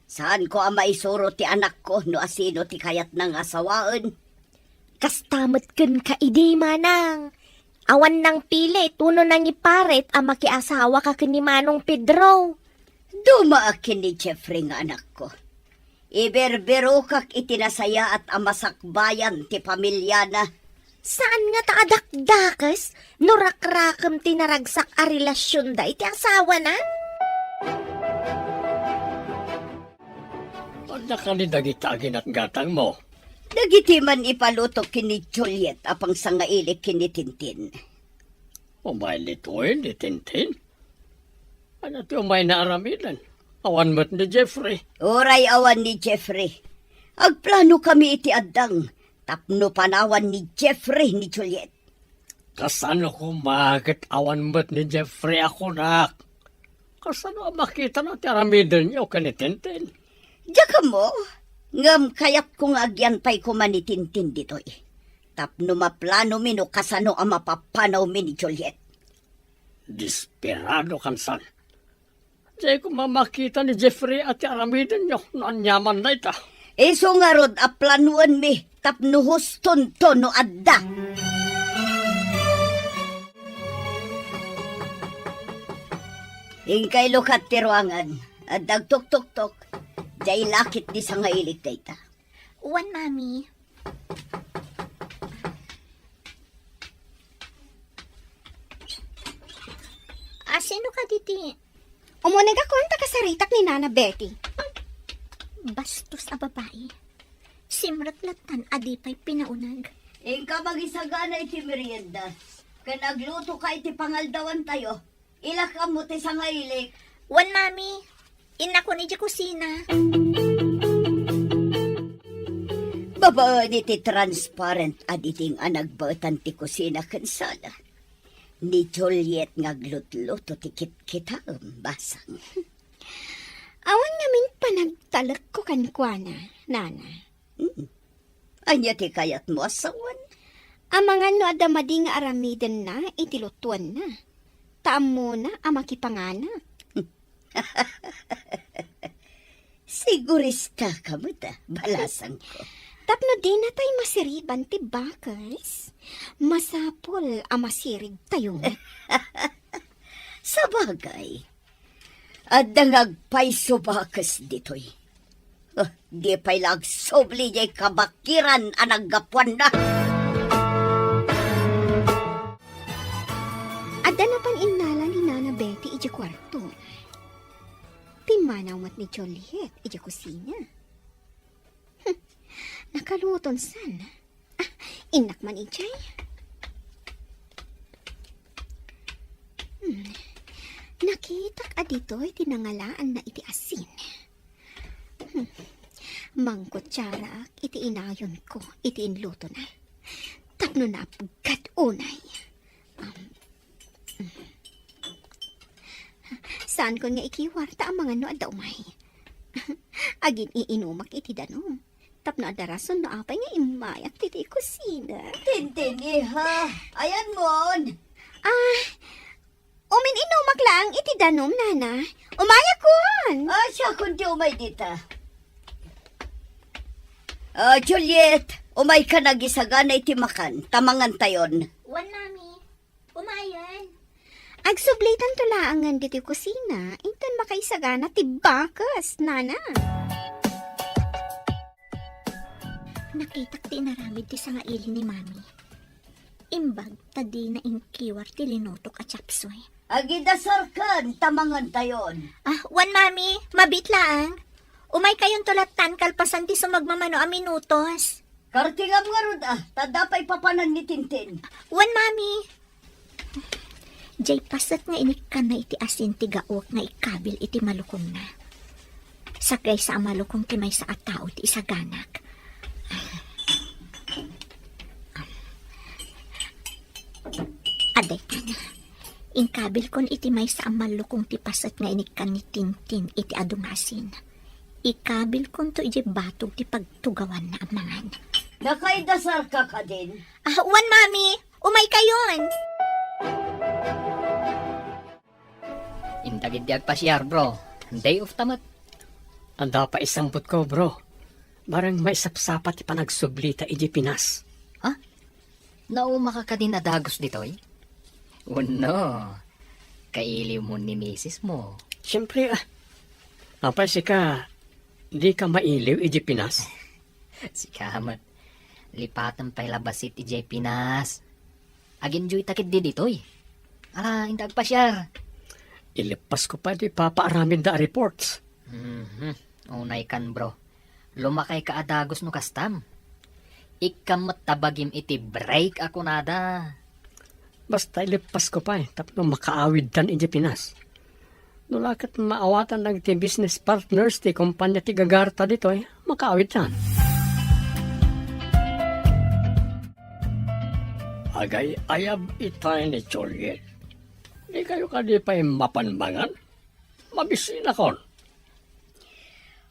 Saan ko ang maisuro ti anak ko no asino ti kayat ng asawaan? Kastamat ken ka idi, manang. Awan nang pili, tuno nang iparet ang makiasawa ka ken ni Manong Pedro. Dumaakin ni Jeffrey nga anak ko. Iberbero kak itinasaya at amasakbayan ti pamilya na. Saan nga taadakdakas? Nurakrakam tinaragsak a relasyon da iti asawa na? Pag nakalidagitagin at gatang mo, Nagitiman ipalutok kini Juliet apang sangailik kini Tintin. umay lituin ni Tintin. Ano ti umay naaramidan? Awan mo't ni Jeffrey. Oray awan ni Jeffrey. Agplano kami iti addang. Tapno panawan ni Jeffrey ni Juliet. Kasano ko magit awan mo't ni Jeffrey ako nak? Kasano ang makita na ti aramidan niyo ka ni Tintin? Diyaka mo, ngam kayat kong agyantay ko man ni Tintin dito'y. Tapno maplano mi no kasano ang mapapanaw mi ni Juliet. Desperado kan san. Diyan ko mamakita ni Jeffrey at ti aramidan niyo na anyaman na ita. Iso nga rod a planuan mi, tapno huston to no adda. Ingkay lukat ti ruangan, at dagtok-tok-tok, jay lakit di sa ngailik dayta. Uwan, mami. Sino ka diti? Umunag ako ang takasaritak ni Nana Betty. Bastos a babae. Simratlatan adipay pinaunag. Ingka magisagana iti merienda, kanagluto ka iti pangaldawan tayo, ilakam mo ti sa ngailik. Wan, mami. Ina ko ni di kusina. Baba iti transparent aditing anagbatan ti kusina kansala. Ni Juliet ngaglutluto ti kit-kita basang. Awan namin panagtalak ko kankwana, Nana. Anya ti kayat mo asawan? Ang mga no adamadi nga aramiden na, itilutuan na. Taam mo na ang makipangana. Sigurista ka mo da, balasang ko. Tapno di na tayo masiriban ti bakas. Masapol ang masirig tayo. Sa bagay, at dangagpay bakas dito'y. Di pa'y lagsobli jay kabakiran anagapuan na. Adda na pan inala ni Nana Betty iji kwarto. Pimanaw mat ni Juliet iji kusina. Nakaluton san. Inak man ijay. Nakitak adito'y tinangalaan na iti asin. Mangkutsara iti inayon ko, iti inluto na. Tapno na pagkat unay. Saan ko nga ikiwarta ang mga no adaw may? Agin iinumak iti danom. Tapno adarason no apay nga imayak titi kusina. Tintin, iha. Ayan mon. Umin inumak lang iti danom, nana. Umayak kon! Siya kundi umay dita. Juliet, umay ka nagisagana iti makan. Tamangan tayon. Wan, mami. Umayan. Agsublitan to laangan diti kusina. Inton makaisagana ti bakas, nana. Nakitak ti naramid ti sangaili ni mami. Imbag tadi na inkiwar ti linutok at chapsoy. Agidasarkan, tamangan tayon. Wan, mami. Mabit laang. Umay kayon tulatan kalpasan ti sumagmamano a minutos. Kartingam nga rod tadapay papanan ni Tintin. Wan, mami. Jay pasat nga inikan na iti asin ti gaok nga ikabil iti malukong na. Sakay sa malukong ti may sa atao ti isaganak. Aday ka na. Inkabil kon iti may sa malukong ti pasat nga inikan ni Tintin iti adungasin. Ikabil kon to iti batog ti pagtugawan na amangan. Nakaidasar ka din. Wan, mami. Umay kayon. Indagidyag pa siyar, bro. Day of tamat. Anda pa isampot ko, bro. Barang may sapsapat ipanagsublita iji Pinas. Nauma ka din adagos ditoy? Uno. Kailiw mo ni misis mo. Siyempre, apay si ka, di ka mailiw iji Pinas. Si Kamat. Lipatan pa'y labasit iji Pinas. Aginjoy takid di ditoy. Indag pa siyar. Ilipas ko pa di papaaramin da reports. Unay kan, bro. Lumakay ka adagos no kastam. Ikamat tabagim iti break ako nada. Basta ilipas ko pa tapno makaawid dan iji Pinas. Nulakat maawatan ng ti business partners ti kumpanya ti Gagarta dito makaawid dan. Agay ayab itay ni Juliet. Di kayo kadi pa'y mapanbangan? Mabisin akon.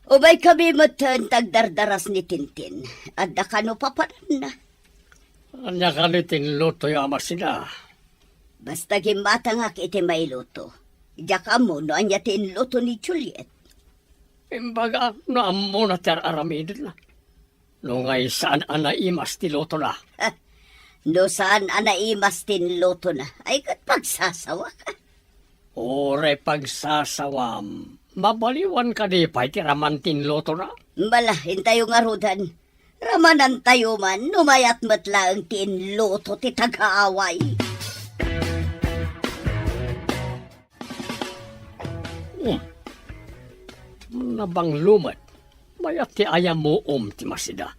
Umay kami matan tagdardaras ni Tintin. Adda ka no papanan na. Anya kaliting luto yung ama sila. Basta gimatangak iti may luto. Ijaka mo no anya tin luto ni Juliet. Imbaga, naammo na ter aramidin na. Nungay saan anaimas ti luto na. No saan anaimas tin luto na. Ay kat pagsasawa ka. Ore pagsasawam. Mabaliwan ka di pa'y ti ramantin luto na. Malahin tayo nga rudan. Ramanan tayo man, numayat matla ang tin luto ti tagaaway. Nabang lumat. Mayat ti ayam mo ti masida.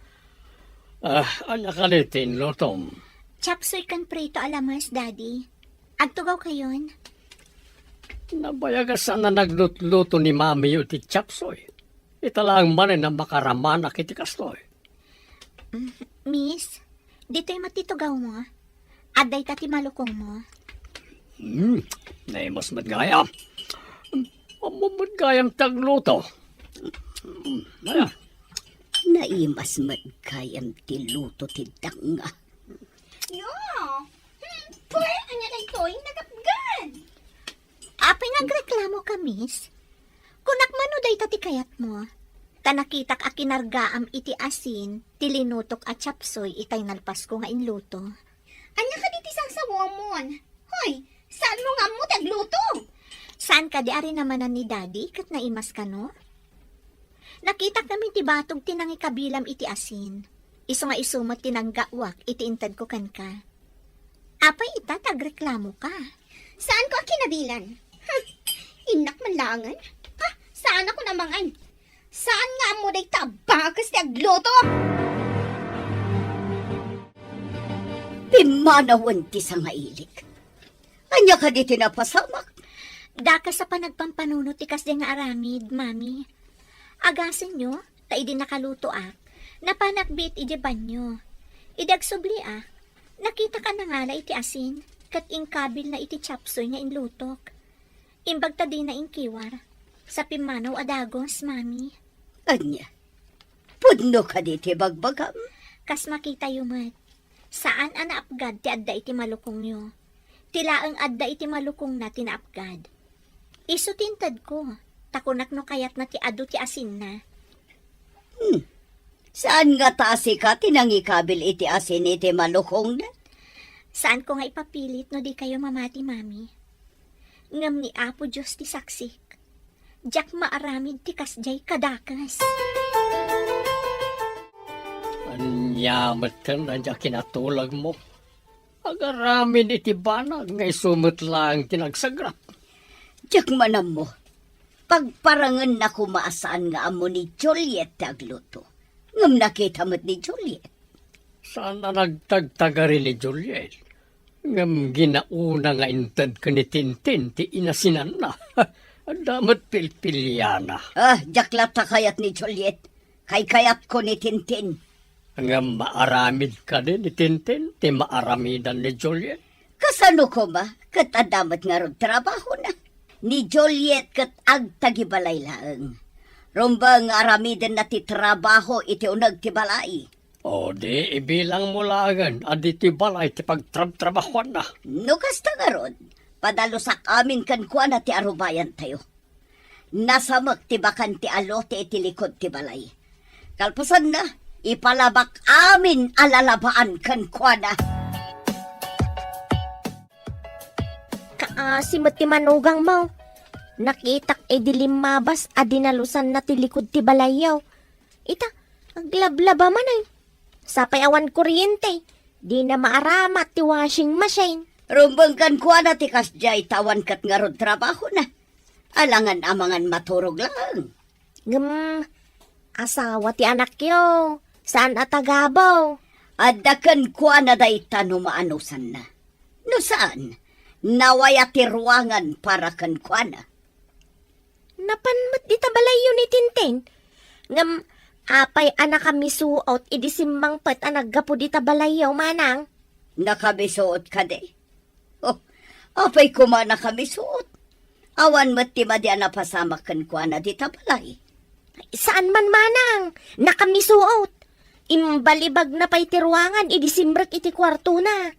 Anya kalitin lutom. Chapsoy kan prito alamas, daddy. Agtugaw kayon. Nabayagasan na naglutluto ni mami yung ti chapsoy. Italang manin na makaramanak iti kastoy. Miss, dito'y matitugaw mo. Aday tati malukong mo. Naimas madgayam. Mamadgayam tagluto. Ayan. Naimas magkayam ti luto ti danga. Yo! Pwede anya na ito'y nagapgan. Apay nagreklamo ka, miss. Kunak manuday tati kayat mo. Tanakitak a kinargaam iti asin, tilinutok at chapsoy itay nalpas ko nga inluto. Anya ka diti sang sawamon. Hoy, saan mo nga mo tagluto? Saan ka di ari namanan ni daddy kat naimas ka no? Nakitak namin ti batog tinangi kabilam iti asin. Iso nga isumat tinanggawak iti intad ko kan ka. Apay ita tagreklamo ka. Saan ko kinabilan? Inak manlangan? Saan ako namangan? Saan nga mo day tabakas ti agluto? Pimanawan ti sangailik. Anya ka di tinapasamak. Daka sa panagpampanuno ti kas nga aramid, mami. Agasin nyo, ta idi nakaluto ak. Napanakbit iji banyo. Idag subli nakita ka na nga la iti asin, kat ingkabil na iti chapsoy nga inlutok. Imbag ta di na ingkiwar, sa pimanaw adagos, mami. Anya, pudno ka di ti bagbagam. Kas makita yumat, saan anaapgad ti adda iti malukong nyo? Tilaang adda iti malukong na tinaapgad. Isu tintad ko, takunak no kayat na ti adu ti asin na. Saan nga taasi ka tinangikabil iti asin iti malukong na? Saan ko nga ipapilit no di kayo mamati, mami? Ngam ni Apo Diyos ti saksik. Diyak maaramid ti kasjay kadakas. Anyamat ka na dya kinatulag mo. Agaramin iti banag ngay sumot lang tinagsagrap. Diyak manam mo, pagparangan na kumaasaan nga amo ni Juliet tagluto. Ngam nakita mo't ni Juliet. Sana nagtagtagari ni Juliet. Ngam ginauna nga intad ka ni Tintin ti inasinan na. Damat pilpilyana. Diyaklata kayat ni Juliet. Kayat ko ni Tintin. Ngam maaramid ka din ni Tintin ti maaramidan ni Juliet. Kasano ko ma, kat adamat nga ron trabaho na. Ni Juliet kat agtagibalay laeng. Rumba nga aramidan na ti trabaho iti unag ti balay. O di ibilang mo lagan aditi balay ti pagtrab-trabahuan na. No kasta nga ron, padalusak amin kan kuha na ti arubayan tayo. Nasamak ti bakan ti alote iti likod ti balay. Kalpasan na, ipalabak amin alalabaan kan kuha na. Simot ti manugang mo. Nakitak dilim mabas adinalusan na ti likod ti balayaw. Ita, aglablaba man ay. Sapay awan kuryente. Di na maaramat ti washing machine. Rumbang kan kuha na ti kasjay tawan kat nga ron trabaho na. Alangan amangan maturog lang. Asawa ti anak yo. Saan atagabaw? Adakan kuha na day tanumaanusan na. No saan? Nawaya ti ruangan para kan kuha na. Napanmat di tabalayo ni Tintin. Ngam, apay anak kami suot, idisimbang pat anaggapo di tabalayo manang. Nakabisuot ka de. Oh, apay kumana kami suot. Awan mo't ti madi anapasamak kan kuha na di tabalay. Saan man manang? Nakamisuot. Imbalibag na pa'y tiruangan, idisimbrak iti kwarto na.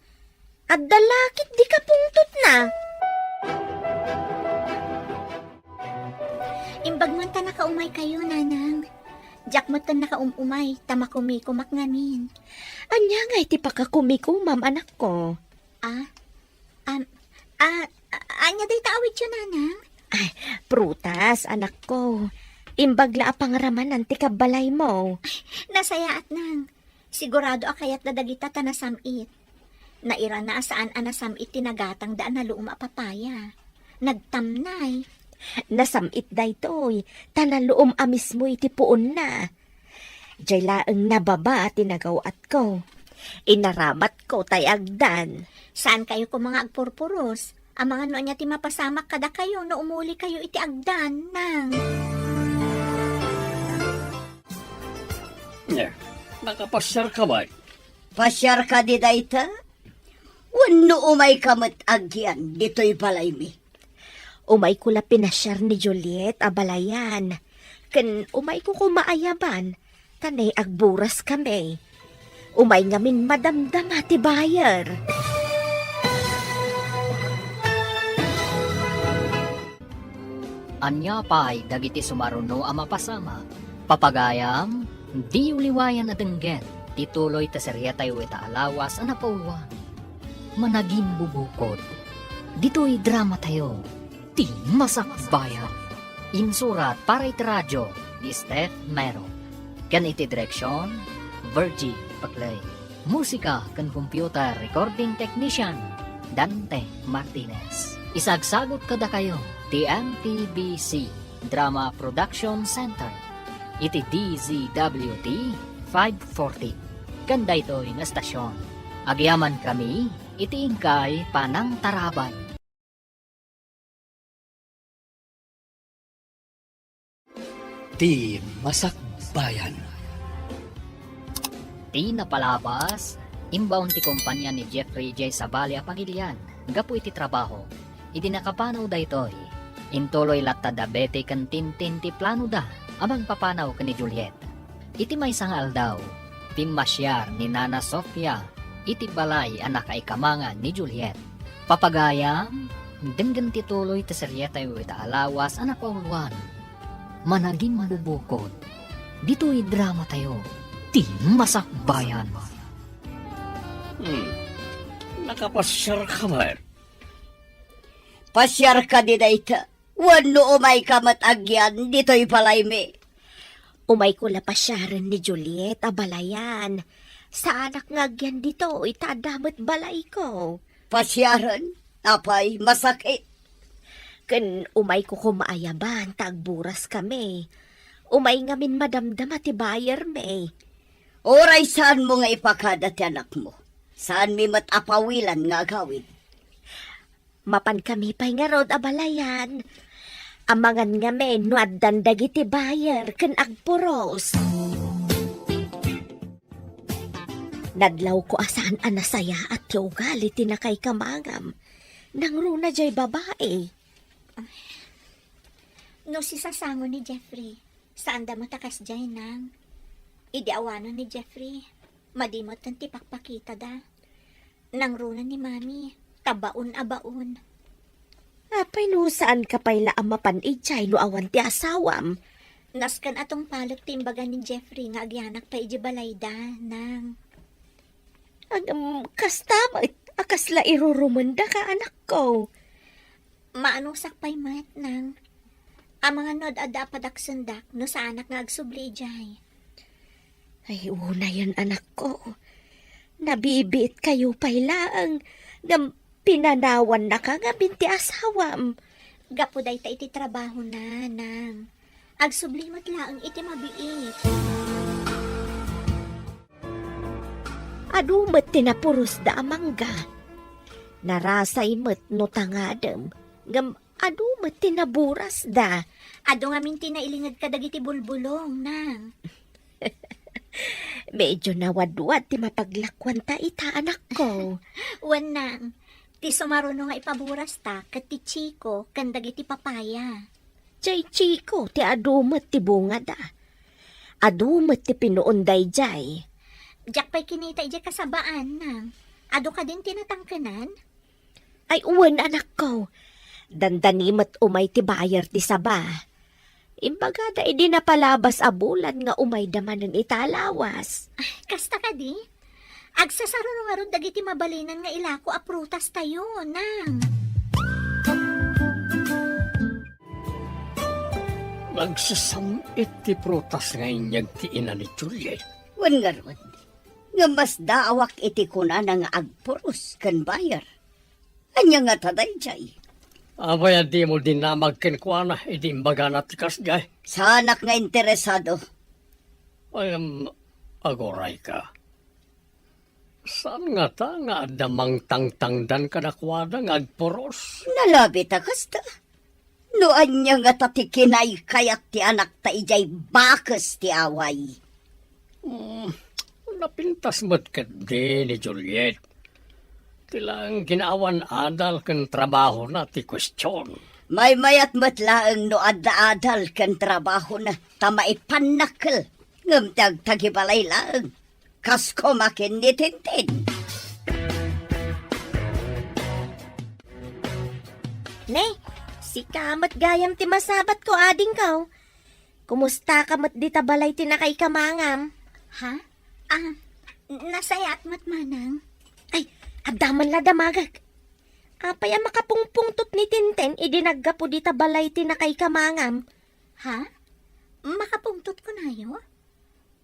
At dalakit di ka pungtot na. Imbag man ta nakaumay kayo, nanang. Diyak mo ta nakaumumay, tamakumikumak ngamin. Anya nga iti pakakumiko, ma'am anak ko. Anya day taawit yun, nanang? Prutas, anak ko. Imbagla apangramanan ti kabalay mo. Nasayaat nang. Sigurado akayat na dagita ta nasamit. Naira na saan anasamit tinagatang daan na luum apapaya. Nagtamnay. Nasamit daytoy, tanaluom amis mo iti puon na. Diyay laeng nababa tinagawat ko. Inaramat ko tayagdan. Saan kayo ko mga agpurpuros? Ang mga noon niya ti mapasamak kada kayo no umuli kayo iti agdan nang. Nakapasyar ka ba? Pasyar ka di dayta? Wano umay kamat agyan, dito'y balay mi. Umay ko la pinasyar ni Juliet abalayan. Ken umay ko kumaayaban, tanay agburas kami. Umay ngamin madamdam ati bayar. Anya pa'y dagiti sumaruno a mapasama. Papagayam, di uliwayan na denggen, tituloy ta serya tayo ita alawas a napauluan. Managing bubukod. Dito'y drama tayo. Ti Masakbayan. Insurat para iti radyo ni Steph Mero. Kan iti direksyon, Virgie Paclay. Musika kan computer recording technician, Dante Martinez. Isagsagot kada kayo, ti MTBC Drama Production Center. Iti DZWT 540. Kanda ito'y na stasyon. Agyaman kami, iti ingkay panang tarabay. Ti Masakbayan. Ti napalabas, Imbaon ti kumpanya ni Jeffrey J. Sabali a pagilian, gapu iti trabaho. Iti nakapanaw da itoy, intuloy latta da bete kan tintin ti plano da, amang papanaw ka ni Juliet. Iti may sangal daw, timasyar ni Nana Sofia, iti balay anak ay kamangan ni Juliet. Papagayam, denggan tituloy ti seryeta yu ita alawas anak pauluan. Managing mabubukod, dito'y drama tayo, ti masakbayan. Nakapasyar ka man. Pasyar ka di dayta. Wano umay kamat agyan, dito'y palay me. Umay ko la pasyaran ni Juliet a balayan. Sa anak ngagyan dito, itadamat balay ko. Pasyaran, apay masakit. Kan umay ko kumaayaban, tagburas kami. Umay ngamin madamdam at ibayar me. Oray saan mo nga ipakada ti anak mo? Saan mi matapawilan nga gawin? Mapan kami pa'y nga rod a balayan. Amangan nga men, no addan dagiti bayar, kan agpuros. Nadlaw ko asaan anasaya at tiugali tinakay kamangam. Nang runa jay babae. No si sasango ni Jeffrey, saan da matakas jay nang? Idi awano ni Jeffrey, madimot ang tipakpakita da. Nang runa ni Mami, tabaon abaon. Apay no saan ka pa'y laamapan ijay no awan ti asawam. Naskan atong palot timbagan ni Jeffrey nga agyanak pa iji balay da, nang. Kastamay, akasla irurumanda ka anak ko. Maanong sakpay mat, nang. Ang mga nod ada padaksundak no sa anak nga agsubli ijay. Ay, una yan anak ko. Nabibit kayo pailaang ngam pinanawan na ka nga binti asawam. Gapuday ta iti trabaho na, nang. Agsublimat laang iti mabiit. Adumat tinapuros da amangga. Narasay met no tangadem. Ngam adumat tinaburas da. Ado nga minti na ilingad ka dagiti bulbulong, nang. Medyo nawadwad ti mapaglakwan ta ita anak ko. Wan nang. Ti sumaruno nga ipaburas ta, kat ti chiko, kandag iti papaya. Jay chiko ti adumat ti bunga da. Adumat ti pinuunday jay. Diyak pa'y kinita ija kasabaan, nang. Ado ka din tinatangkanan? Ay uwan anak ko. Dandanimat umay ti bayar ti saba. Imbaga da idi napalabas a bulan nga umay damanan italawas. Kasta ka di? Agsasaruno nga ron dagiti mabalinan nga ilako a prutas tayo, nang. Nagsasamit ti prutas nga inyag ti ina ni Juliet. Wan nga ron. Nga mas daawak iti kuna na nga agpuros kan bayar. Anya nga taday jay. Abay, di mo din na magkinkwana, iti imbaga na tikas jay. Sa anak nga interesado. Ay, agoray ka. Saan nga ta nga adamang tangtangdan ka nakwada nga agpuros? Nalabi ta kasta. No anya nga tatikinay kayat ti anak ta ijay bakas ti away. Napintas mo't ka di ni Juliet. Tilang ginawan adal kan trabaho na ti kwestiyon. May mayat matlaang no adda-adal kan trabaho na tamay panakal. Ngam tagtagibalay lang. Kasko makin ni Tintin. Ne, si kamat gayam ti masabat ko ading kaw. Kumusta kamat di tabalay ti nakay kamangam? Ha? Nasayat matmanang. Ay, abdaman la damagag. Apay ang makapungpungtot ni Tintin, idinaggapo di tabalay ti nakay kamangam. Ha? Makapungtot ko na yo?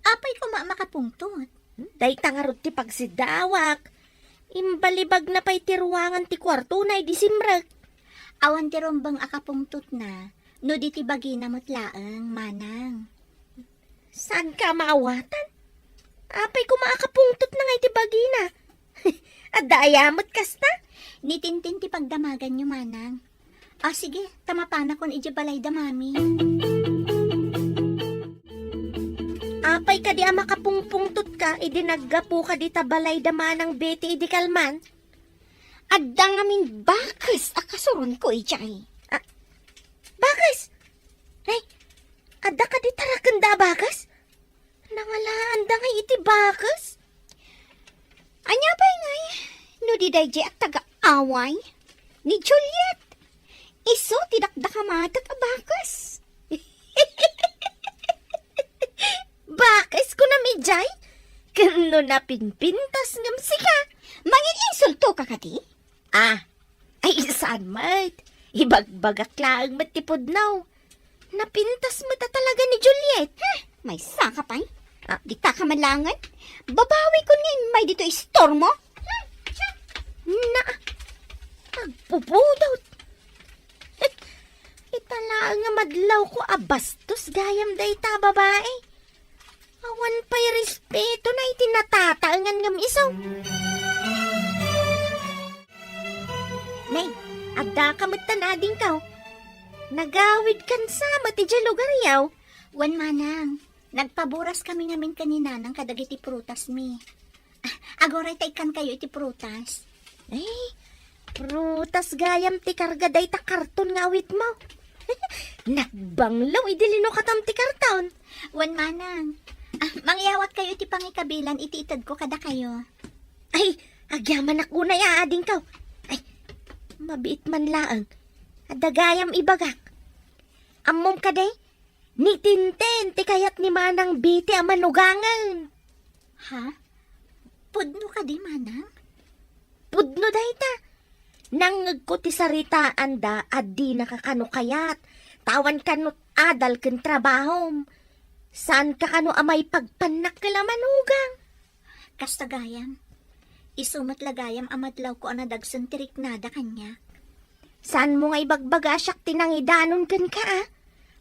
Apay ko makapungtot? Day tangarot ti pagsidawak. Imbalibag na pa'y tiruangan ti kwarto na disimrek. Awan ti rombang akapungtot na, no di ti bagi na matlaang, manang. Saan ka maawatan? Apay ko maakapungtot na nga iti bagi na. At dayamot kasta? Ni Tintin ti pagdamagan nyo, manang. Sige, tamapana kon iji balay da, mami. Sapay ka di makapungpungtot ka, idinaggapo ka di tabalay damanang beti idi kalman. Adda ngamin bakas akasuron ko ijay. Bakas! Ay, adda ka di tarakanda bakas? Nangalaan da nga iti bakas? Anya pa ngay, no di dayjay at taga-away ni Juliet. Iso tidakda ka matat a bakas. Bakas ko na mijay? Kano na pinpintas ngam sika? Mangin insulto ka kati? Ay saan mat? Ibagbagak laang matipod now. Napintas mo ta talaga ni Juliet. May saka pa di ta ka malangan. Babawi ko ngayon may dito istormo. Na, agpupudot. Itala nga madlaw ko abastos gayam day ta babae. Awan pa'y respeto na itinatataangan ngam isaw. Nay, adda ka matanading kaw. Nagawid kan sama ti lugar yaw. Wan manang, nagpaboras kami namin kanina ng kadagiti prutas mi. Agoray ta ikan kayo iti prutas. Ay, prutas gayam ti karga day ta karton nga awit mo. Nagbanglaw idilino katam ti karton. Wan manang, mangyawat kayo iti pangikabilan iti itad ko kada kayo. Ay, agyaman ako na yaading kaw. Ay, mabiit man laang. Adagayam ibagak. Ammom ka day, ni Tintin ti kayat ni Manang Biti ang manugangan. Ha? Pudno ka di manang? Pudno day ta. Nangag ko ti saritaan da at di nakakano kayat. Tawan kanot adal ken trabahom. Saan ka kano amay pagpanak kala manugang? Kastagayam. Isumat lagayam amadlaw ko anadagsan tirik nada kanya. Saan mo nga ibagbagasyak tinangidanon kan ka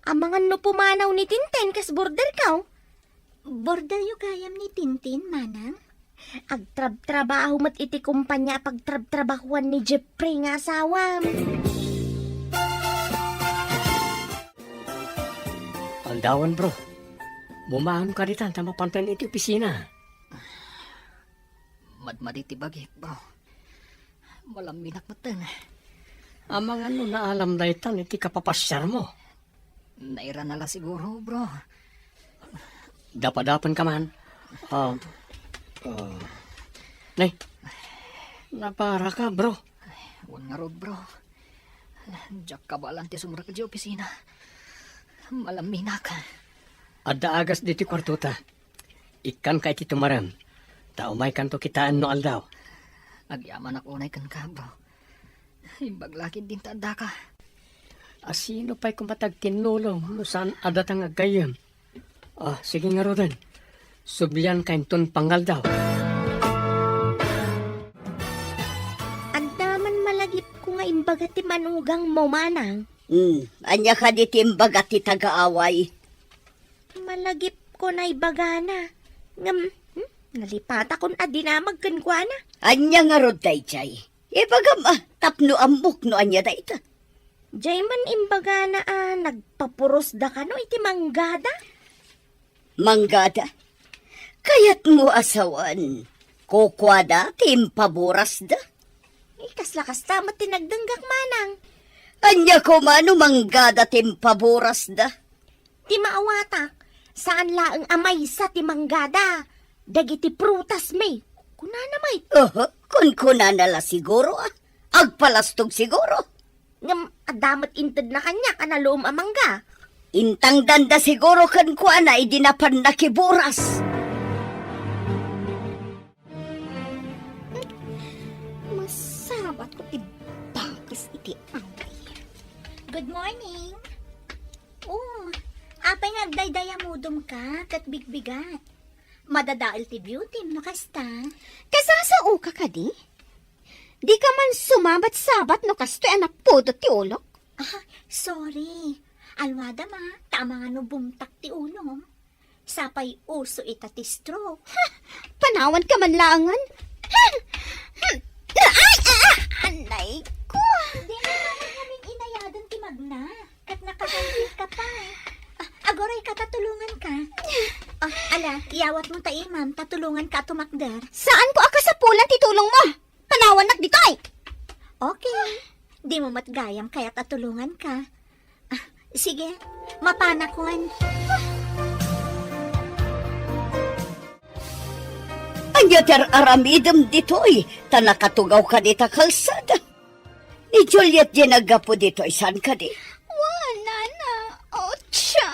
Amangan no pumanaw ni Tintin kas border kaw. Border yu gayam ni Tintin, manang? Agtrab-trabaho mat iti kumpanya pagtrab-trabahuan ni Jeffrey nga asawam. Andawan bro, bumahan ka ditan tama pantan iti opisina. Madmaditi bagi, bro. Malaminak matan. Amang ano na alam na itan iti kapapasyar mo. Naira nala siguro, bro. Dapadapan ka man. Nay, napara ka bro. Huwag nga rod, bro. Diyak ka balan ti sumura ka di opisina. Malaminak. Adda agas diti kwartuta. Ikan ka iti tumaram. Taumay kanto kitaan no aldaw. Agyaman ako unay kan ka, bro. Ibaglakid din tanda ka. Asino pa'y kumatag tinulong no saan adatang agayam. Sige nga rodan. Sublian kain ton pangal daw. Andaman malagip ko nga imbaga ti manugang mo manang. Anya ka di timbaga ti taga-away. Malagip ko na ibagana. Nalipata kon adi na magkankwana. Anya nga rod dayjay. Ibagam tapno ambok no anya dayta. Jay man imbaga na nagpapuros da ka no iti manggada. Manggada. Kayat mo asawan. Kukwada timpaboras da. Kasla-kas tamat tinagdanggak manang. Anya ko mano manggada timpaboras da. Ti maawatak. Saan laang amay sa ti manggada. Dagiti prutas may. Kunana may. Kun nala siguro Agpalastog siguro. Ngam adamat inted na kanya kanaloom amangga. Intang danda siguro kan ko na idinapan na kiburas. Masabat ko ti bakas iti away. Good morning. Apay nagdaydaya mudom ka, kat bigbigat. Madadaal ti beauty, no kasta. Kasasao ka di? Di ka man sumabat-sabat no kasto anak podot ti ulok. Sorry. Alwada ma, tama nga no bumtak ti unom. Sapay uso ita ti stroke. Panawan ka man langan. Anay ko. Di naman kaming inayadan ti Magna. Kat nakakahit ka pa. Agoray ka, tatulungan ka. Ala, Iyawat mo tayo, ma'am. Tatulungan ka tumakder. Saan ko akasapulan titulong mo? Panawan nak ditoy! Okay. Di mo matgayam kaya tatulungan ka. Sige, mapanakon. Anya ter aramidem ditoy, tanakatugaw ka dita kalsada. Ni Juliet di nagapo ditoy, saan ka di? Wala na. Otsa.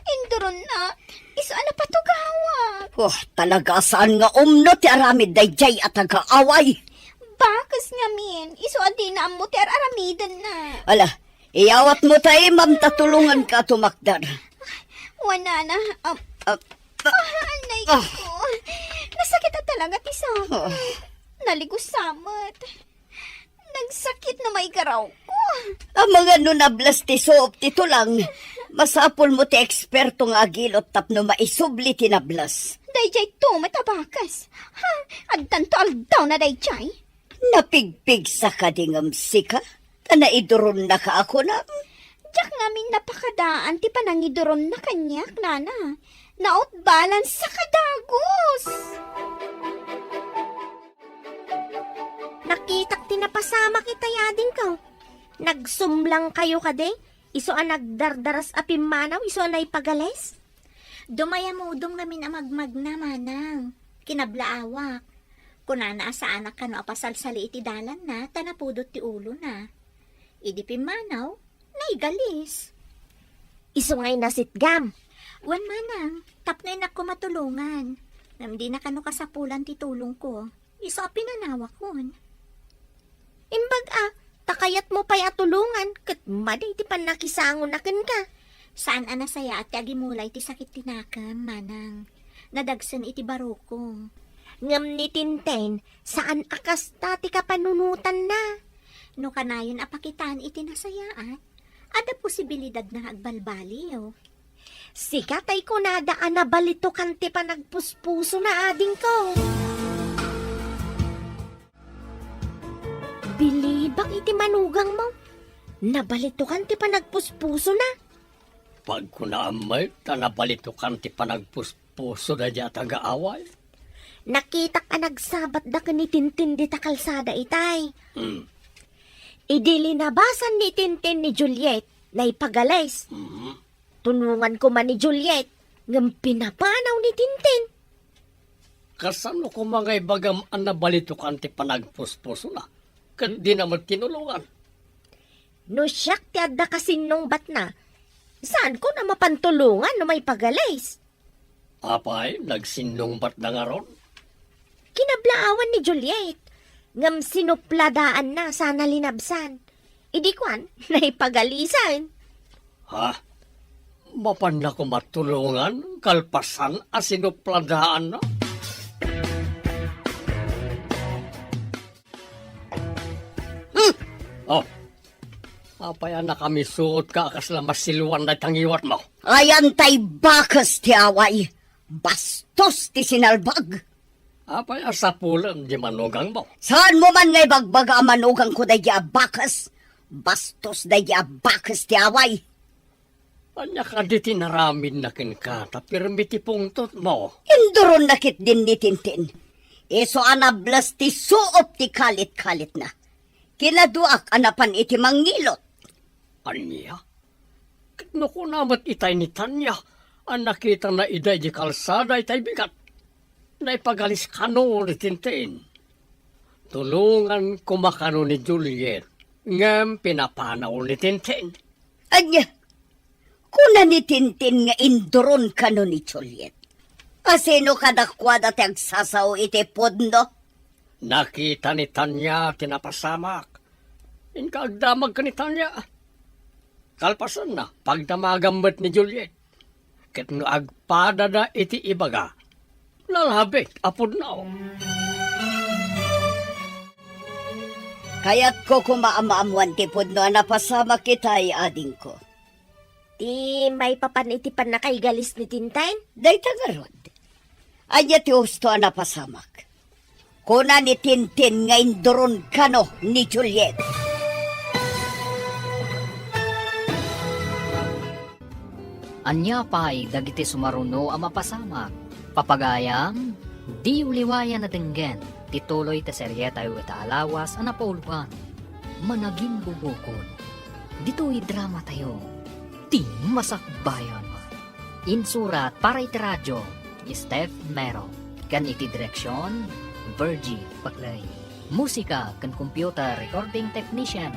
Induron na. Iso na patugawag. Oh, talaga saan nga umno ti aramid dayjay at agaaway. Bakas nga min. Iso adi na mo ter aramidan na. Ala, iyawat mo tayo, ma'am, tatulungan ka tumakdar. Wala na. Anay Ah. ko. Nasakit na talaga ti Oh. Naligusamat. Nagsakit na may garaw ko. Ang mga nunablas ti soop tito lang, masapol mo ti eksperto nga agilot tapno maisubli tinablas. Dayjay to matabakas. Ha? Agdan to aldaw na dayjay. Napigpig sa kadingam sika, tanaiduron na ka ako na. Diyak namin napakadaan ti panangiduron na kanyak, nana. Naot balance sa kadagos. Nakitak tinapasama kita yading ka. Nagsumlang kayo kade. Iso ang nagdardaras apimanaw, iso ang naipagales. Dumayamudong namin ang magmag na manang. Kinablaawak. Kunana sa anak ka no apasalsali iti dalan na, tanapudot ti ulo na. Idi pimanaw, naigalis. Iso ngay nasitgam. Wan manang, tapnoy na ko matulungan. Namdi na kano kasapulan ti tulong ko. Iso pinanawa kon. Imbag takayat mo pa'y atulungan, kat maday ti panakisangon na ken ka. Saan anasaya at agimulay ti sakit tinakam, manang. Nadagsan iti barukong. Ngam ni Tinten, saan akas tati ka panunutan na? No kanayon apakitaan iti nasayaat, ada posibilidad na agbalbaliw. Sikatay ko nadaan na balito kanti pa nagpuspuso na ading ko. Bilibak iti manugang mo. Nabalito kanti pa nagpuspuso na. Pag kunaamay, tanabalito kan ti panagpuspuso na di at agaaway. Nakitak a nagsabat da ka ni Tintin di ta kalsada itay. Idilinabasan ni Tintin ni Juliet na ipagalays. Tunungan ko man ni Juliet ngam pinapanaw ni Tintin. Kasano ko mga ibagam ang nabalito kan ti panagpuspuso na? Kan di naman tinulungan. No siyak ti adda kasinong bat na. Saan ko na mapantulungan no may pagalays? Apay, nagsinong ba't na nga ron? Kinablaawan ni Juliet. Ngam sinupladaan na sana linabsan. Idikwan na ipagalisan. Ha? Mapan na ko matulungan, kalpasan, asinupladaan na? Oh, apaya na kami suot ka akas na masiluan na tangiwat mo. Ayan tay bakas ti away, bastos ti sinalbag. Apaya sa pulan di manugang mo. Saan mo man ngay bagbaga manugang ko day bakas, bastos day bakas ti away. Anya ka di tinaramin na kinkata, pirmiti pungtot mo. Induron nakit din ni Tintin. Iso anablas ti suop ti kalit-kalit na. Kinaduak anapan iti mangilot. Anya? No ko namat itay ni Tanya, ang nakita na iday di kalsada itay bigat. Naipagalis kano ni Tintin. Tulungan kumakano ni Juliet, ngam pinapanaw ni Tintin. Anya, kuna ni Tintin nga induron kano ni Juliet. Asino kadakwada ti agsasaw iti podno? Nakita ni Tanya tinapasamak. Inkagdamag ka ni Tanya. Kalpasan na, pagdamagambat ni Juliet. Ket no agpada na iti ibaga, lalabik apod na. Kaya't ko kumaamaamuan ti podno napasama kitay ading ko. Ti may papan iti pan na kay galis ni Tintin? Day tangarod. Anya ti husto napasamak. Kuna ni Tintin nga induron kano ni Juliet. Anya pa'y dagiti sumaruno ang mapasamak. Papagayam, di uliwaya na denggen, tituloy ta seryeta yu alawas ang napauluan. Managing bubukod. Dito'y drama tayo. Ti masakbayan. Insurat para iti radyo, Steph Mero. Kan iti direksyon, Virgie Paglay. Musika kan computer recording technician,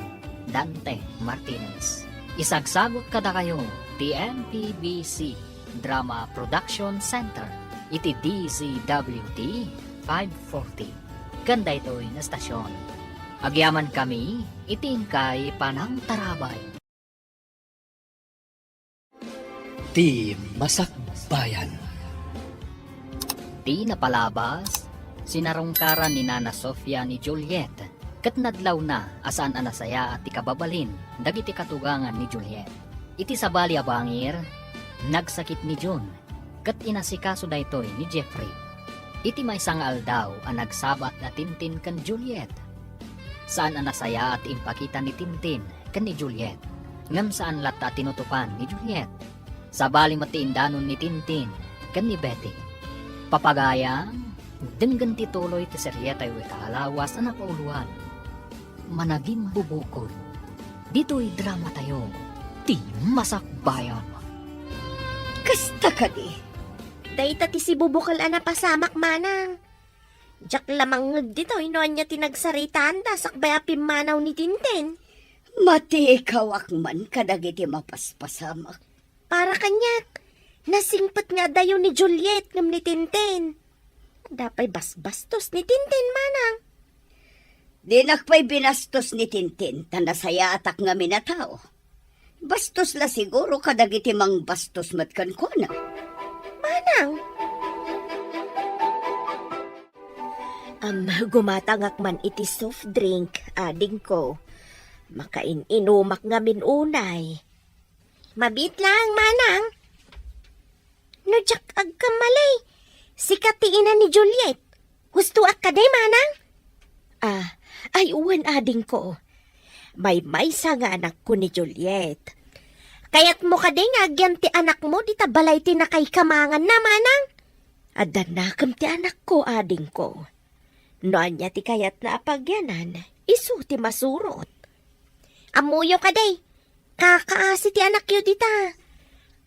Dante Martinez. Isagsagot kada kayo, TMPBC Drama Production Center. Iti DZWT 540. Ganda ito'y na stasyon. Agyaman kami, itingkay panang tarabay. Ti Masakbayan. Di napalabas, sinarungkaran ni Nana Sofia ni Juliet, kat nadlaw na asaan anasaya at ikababalin, dagiti katugangan ni Juliet. Iti sabali abangir, nagsakit ni June, kat inasikaso daytoy ni Jeffrey. Iti may sangal daw ang nagsabat na Tintin kan Juliet. Saan anasaya at impakita ni Tintin kan ni Juliet, ngam saan lata tinutupan ni Juliet. Sabali matiindanon ni Tintin kan ni Betty. Papagayang, denggan tituloy ti seryeta yu alawas ang napauluan. Managing bubukod. Dito'y drama tayo. Ti Masakbayan. Kasta ka di. Dayta ti si bubukal ana pasamak manang. Jak lamang dito, inoan niya tinagsaritaan da sakbaya pimanaw ni Tintin. Mati ikaw akman kadagiti mapaspasamak. Para kanyak, nasingpat nga dayo ni Juliet ngam ni Tintin. Dapay basbastos ni Tintin manang. Di nakpay binastos ni Tintin, tanasaya atak nga minatao. Bastos la siguro kadagiti mang bastos matkan ko na. Manang. Gumatangak man iti soft drink, ading ko. Makain-inumak nga minunay. Mabit lang, manang. No, jak agkamalay. Sikatiin na ni Juliet. Gusto ak ka day, manang? Ay uwan ading ko. May sa nga anak ko ni Juliet. Kaya't mo ka day nga agyan ti anak mo, di tabalay ti na kay kamangan na, manang. Adanakam ti anak ko, ading ko. Noan niya ti kayat na apagyanan, isu ti masurot. Amuyo ka day. Kakaasi ti anak yu dita.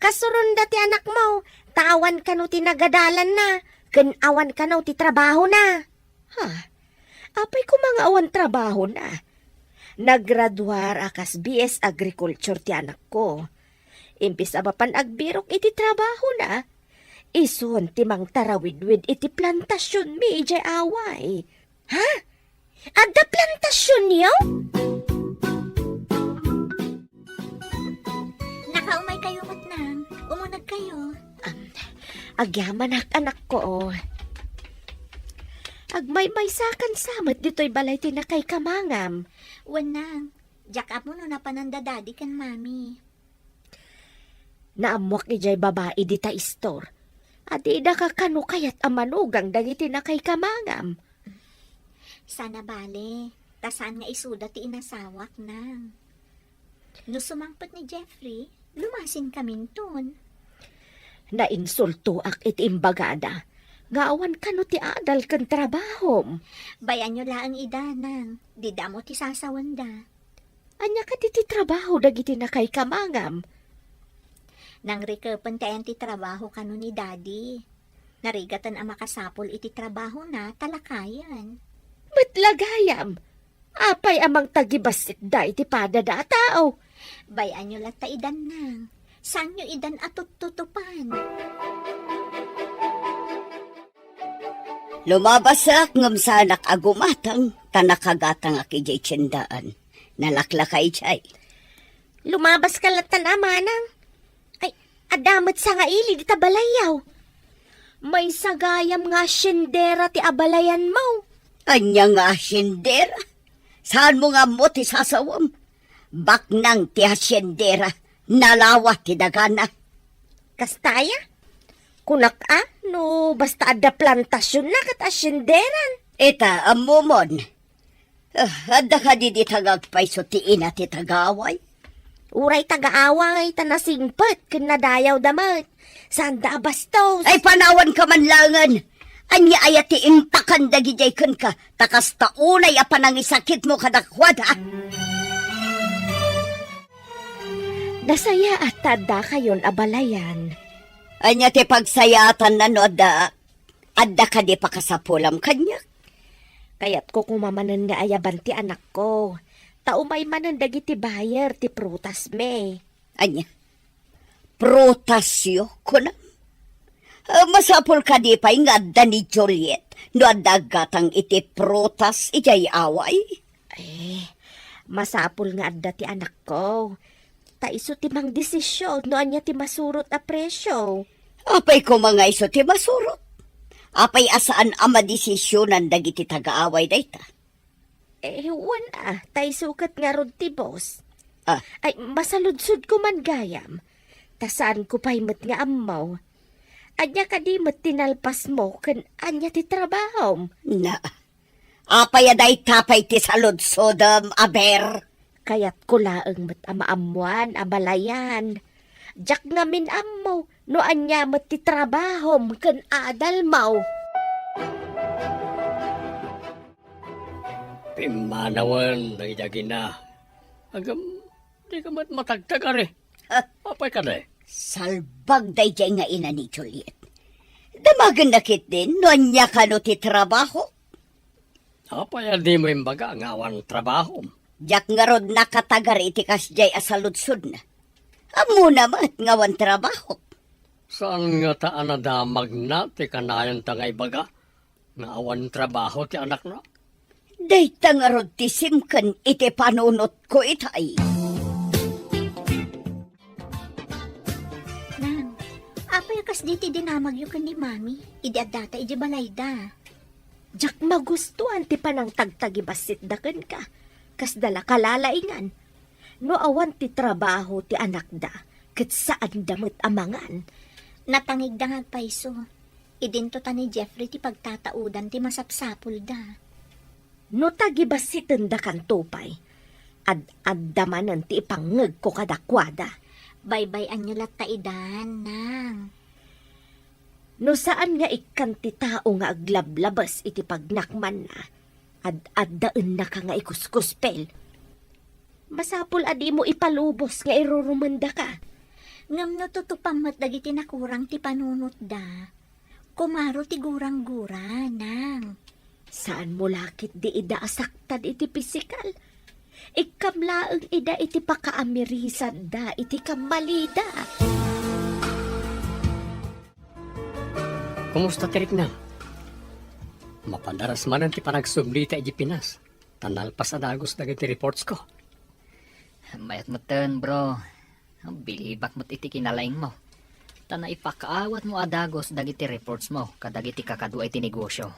Kasurunda ti anak mo. Tawan ka no ti nagadalan na. Kanawan ka no ti trabaho na. Ha? Apay ko mga awan trabaho na. Naggraduar akas BS Agriculture ti anak ko. Impis abapan agbirok iti trabaho na. Isun ti mang tarawidwid iti plantasyon mi ijay away. Ha? Adda plantasyon yaw? Nakaumay kayo matnang. Umunag kayo. Agyaman anak ko. Agmay-may sakan samat dito'y balay tinakay kamangam. Wanang. Jack up mo no napanandadadi kan mami. Naamwak ijay babae di ta istor. Adi da ka kano kayat amanugang dagiti na kay kamangam. Sana bale. Tasan nga isuda ti inasawak na. No sumangpat ni Jeffrey, lumasin kami ton. Nainsulto ak iti imbagada. Ngaawan kano ti adal kan trabahom. Bayan nyo laang idanang. Di damo ti sasawanda. Anya ka ti trabaho dagiti na kay kamangam. Nang rikapan tayan ti trabaho kano ni daddy. Narigatan ang makasapol iti trabaho na talakayan. Matlagayam. Apay amang tagibasit da iti padada tao. Bayan nyo lata idan nang. Saan nyo idan atot tutupan? Lumabasak ngam sanak agumatang, tanakagatang akijay tsendaan. Nalaklakay chay. Lumabas ka latan amanang. Ay, adamat sa nga ili di tabalayaw. May sagayam nga syendera ti abalayan mo. Anya nga asyendera. Saan mo nga mo ti sasawam? Baknang ti asyendera. Nalawa ti dagana. Kastaya? Kunak no basta ada plantasyon na kat asyenderan. Eta, amumon. Adda ka di tagagpay so ti ina ti tagaway. Uray taga-away, tanasingpet, kinadayaw damat. Sanda bastos. Ay panawan ka man langan. Anya ayati intakan dagijay kun ka. Takas taunay apan ang isakit mo kadakwad ha. Nasaya at tada kayon abalayan. Anya ti pagsayatan na no adda ka di pa kasapulam kanya. Kaya't ko kumamanan nga ayaban ti anak ko. Taumay manan dagiti bayer ti prutas me. Anya, prutasyo ko na. Masapul ka di pa nga adda ni Juliet. No adda gatang iti prutas ijay away. Masapul nga adda ti anak ko. Taiso ti mang desisyon no anya ti masurot a presyo. Apay ko mga iso ti masurot. Apay asaan ama desisyonan dagiti taga-away dayta. Wala. Tay sukat nga rod ti boss. Ah. Ay, masaludsud ko man gayam. Tasaan ko pa'y mat nga amaw. Anya ka di mat tinalpas mo kan anya ti trabaho. Na, apay aday tapay ti saludsodam aber. Kaya't ko laeng mat amaamuan, abalayan. Jak ngamin amaw, no anya mat ti trabaho kan adal maw. Pimanawan, nagidagin na. Agam, di ka matagtag are. Apay ka na eh. Salbag dayjay nga ina ni Juliet. Damagan nakit din, no anya ka no ti trabaho. Apay di mo imbaga nga awan trabaho. Jak nga rod nakatagar iti kasjay asaludsod na. Amo naman nga wan trabaho. Saan nga taan na damag na ti kanayan ta nga ibaga? Nga awan trabaho ti anak na. Dayta nga rod ti simken iti panunot ko itay. Nang, apay kas diti dinamag yu kan ni mami. Idi adata iji balayda. Jak magustuhan ti panang tagtagibasit daken ka. Kas dala kalalaingan. No awan ti trabaho ti anak da. Kat saan damit amangan. Natangig da paiso. Idinto ta ni Jeffrey ti pagtataudan ti masapsapul da. No tagibasitin da kan tupay. Ad-addamanan ti ipangeg ko kadakwada. Baybay-an nyo lat taidan, nang. No saan nga ikan ti tao nga aglablabas iti pagnakman na. Ad-addaan na ka nga ikuskuspel. Masapul adi mo ipalubos nga irurumanda ka. Ngam no tutupamat dagiti nakurang ti panunot da. Kumaro ti gurang-gura, nang. Saan mo lakit di ida asaktan iti pisikal? Ikamlaeng ida iti pakaamirisan da iti kamalida. Kumusta tirik na? Mapadaras man ang ti panagsumlita iti Pinas. Tanalpas adagos dagiti reports ko. Mayat mo ten, bro. Bilibak mo't iti kinalaing mo. Tana ipakaawat mo adagos dagiti reports mo kadagiti kakadua iti negosyo.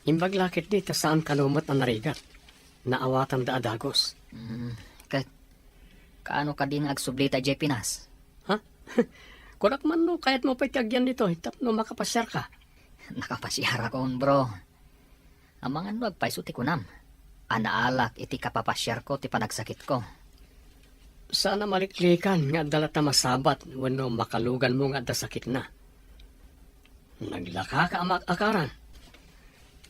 Imbaglakit di ta saan kanumat ang narigat. Naawatan da adagos. Kaano ka din agsublita iti Pinas? Ha? Kurak man no, kahit mo pa'y tagyan dito, hitap no makapasyar ka. Nakapasyara ko, bro. Amangan mo agpaiso ti kunam. Anaalak iti kapapasyar ko ti panagsakit ko. Sana maliklikan nga dalat na masabat wano makalugan mo nga da sakit na. Naglaka ka amak akaran.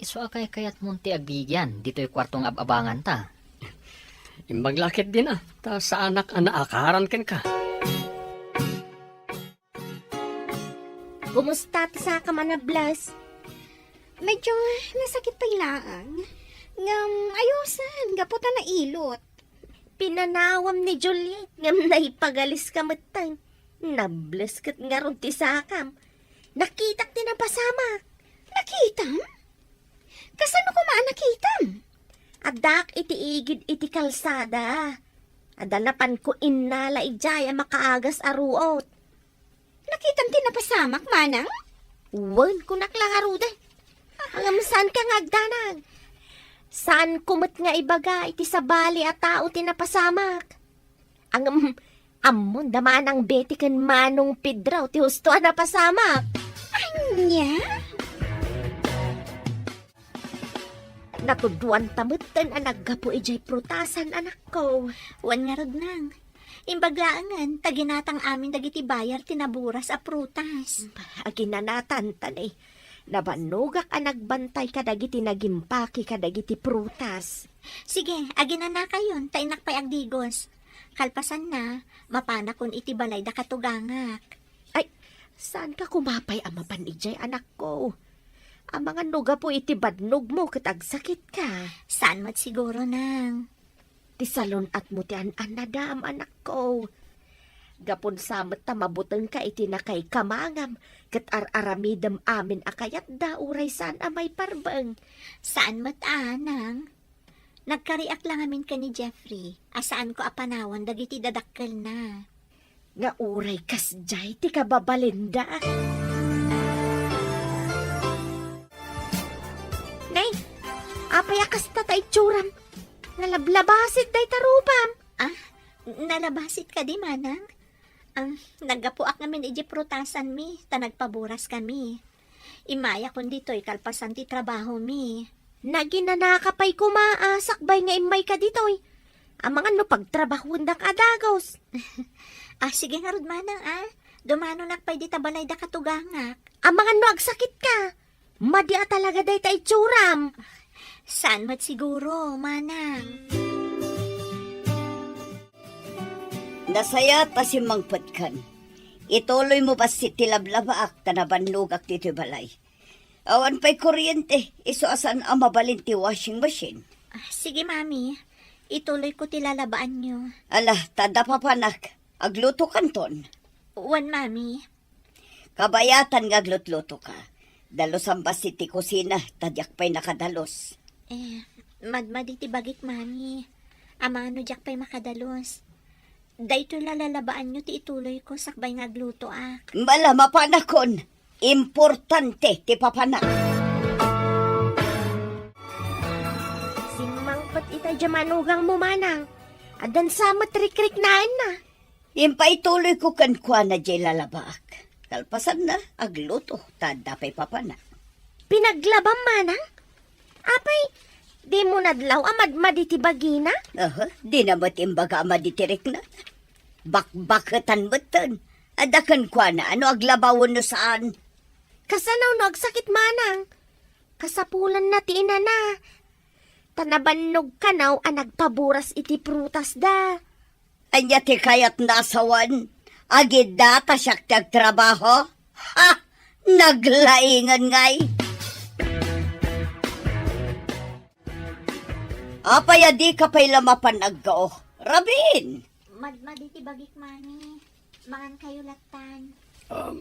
Iso akay kayat munti agbigyan dito'y kwartong ababangan ta. Imbaglakit din ta sa anak anaakaran ken ka. Kumusta ti sa ka man na Blas? Medyo nasakit pa ilaang. Ngam, ayusan, gaputa na ilot. Pinanawam ni Juliet ngam naipagalis ka matang. Nables kat nga ron ti sakam. Nakitak ti napasamak. Nakitam? Kasano ko maanakitam? Adak iti igid iti kalsada. Adanapan ko inala ijaya makaagas aruot. Nakitam din napasamak, manang? Wan ko naklakaruda. Alam saan ka nga agdanag? Saan kumot nga ibaga iti sabali at tao tinapasamak? Ang amon daman ang beti kan manong pidraw ti husto na pasamak. Anya? Natuduan tamutan ang naggapo ijay prutasan anak ko. Wan nga rod nang. Imbaglaangan, taginatang amin dagiti bayar tinaburas a prutas. Aginanatan tanay. Nabanugak ang nagbantay kadagiti nagimpaki kadagiti prutas. Sige, aginana kayon, tainak pa'y agdigos. Kalpasan na, mapanakon iti balay da katugangak. Saan ka kumapay ang mapanijay anak ko? Ang mga nuga po iti badnog mo katagsakit ka. Saan mat siguro nang? Ti salon at mo ti anadam anak ko. Gapon samet ta mabuteng ka iti nakay kamangam ket ar-aramidem amin akayat da uray saan amay parbeng. Saan mat anang? Nagkariak lang amin ka ni Jeffrey. Asaan ko apanawan dagiti dadakkel na. Nga uray kasjay ti kababalinda. Nay, apay akas ta tay tsuram. Nalablabasit day tarupam. Nalabasit ka di manang? Nagapuak namin iji prutasan mi, ta nagpaburas kami. Imaya kon dito'y kalpasan ti trabaho mi. Naginanakapay kumaasakbay nga imay ka ditoy. Ang mga no pagtrabahon dak adagos. Sige nga rod manang Dumano nakpay di tabalay da katugangak. Ang mga no agsakit ka. Madia talaga day tay tsuram. Saan mat siguro, manang? Nasaya ta si Mang Patkan. Ituloy mo ba si tilablabaak tanabanlugak dito balay? Awan pa'y kuryente, iso asan ang mabalin ti washing machine. Sige, mami. Ituloy ko tilalabaan nyo. Ala, tada papanak, agluto kanton. Wan, mami. Kabayatan nga aglutluto ka. Dalos ang basit ti kusina, tadyak pa'y nakadalos. Madmadi ti bagik, mami. Amano jak pa'y makadalos. Dayto lalalabaan nyo ti ituloy ko sakbay nga agluto ak. Mala mapanakon, importante ti papanak. Simangpat itay jamanugang mo manang. Adan sa matrik-rik naan na. Impaituloy ko kankwa na jay lalabaak. Kalpasan na, agluto, tada pa'y papanak. Pinaglabang manang? Apay, di mo nadlaw amadmadi ti bagina? Di na matimbaga amaditirik na. Bakbakatan motan. Adakan kwa na, ano aglabawon no saan? Kasanaw no agsakit manang. Kasapulan na ti ina na. Tanabannog kanaw ang nagpaburas iti prutas da. Anya ti kayat nasawan. Agid data siyak tagtrabaho. Ha! Naglaingan ngay. Apay adi ka pa'y lamapan agkao. Rabin! Madmadi ti bagik, mami. Mangan kayo latan.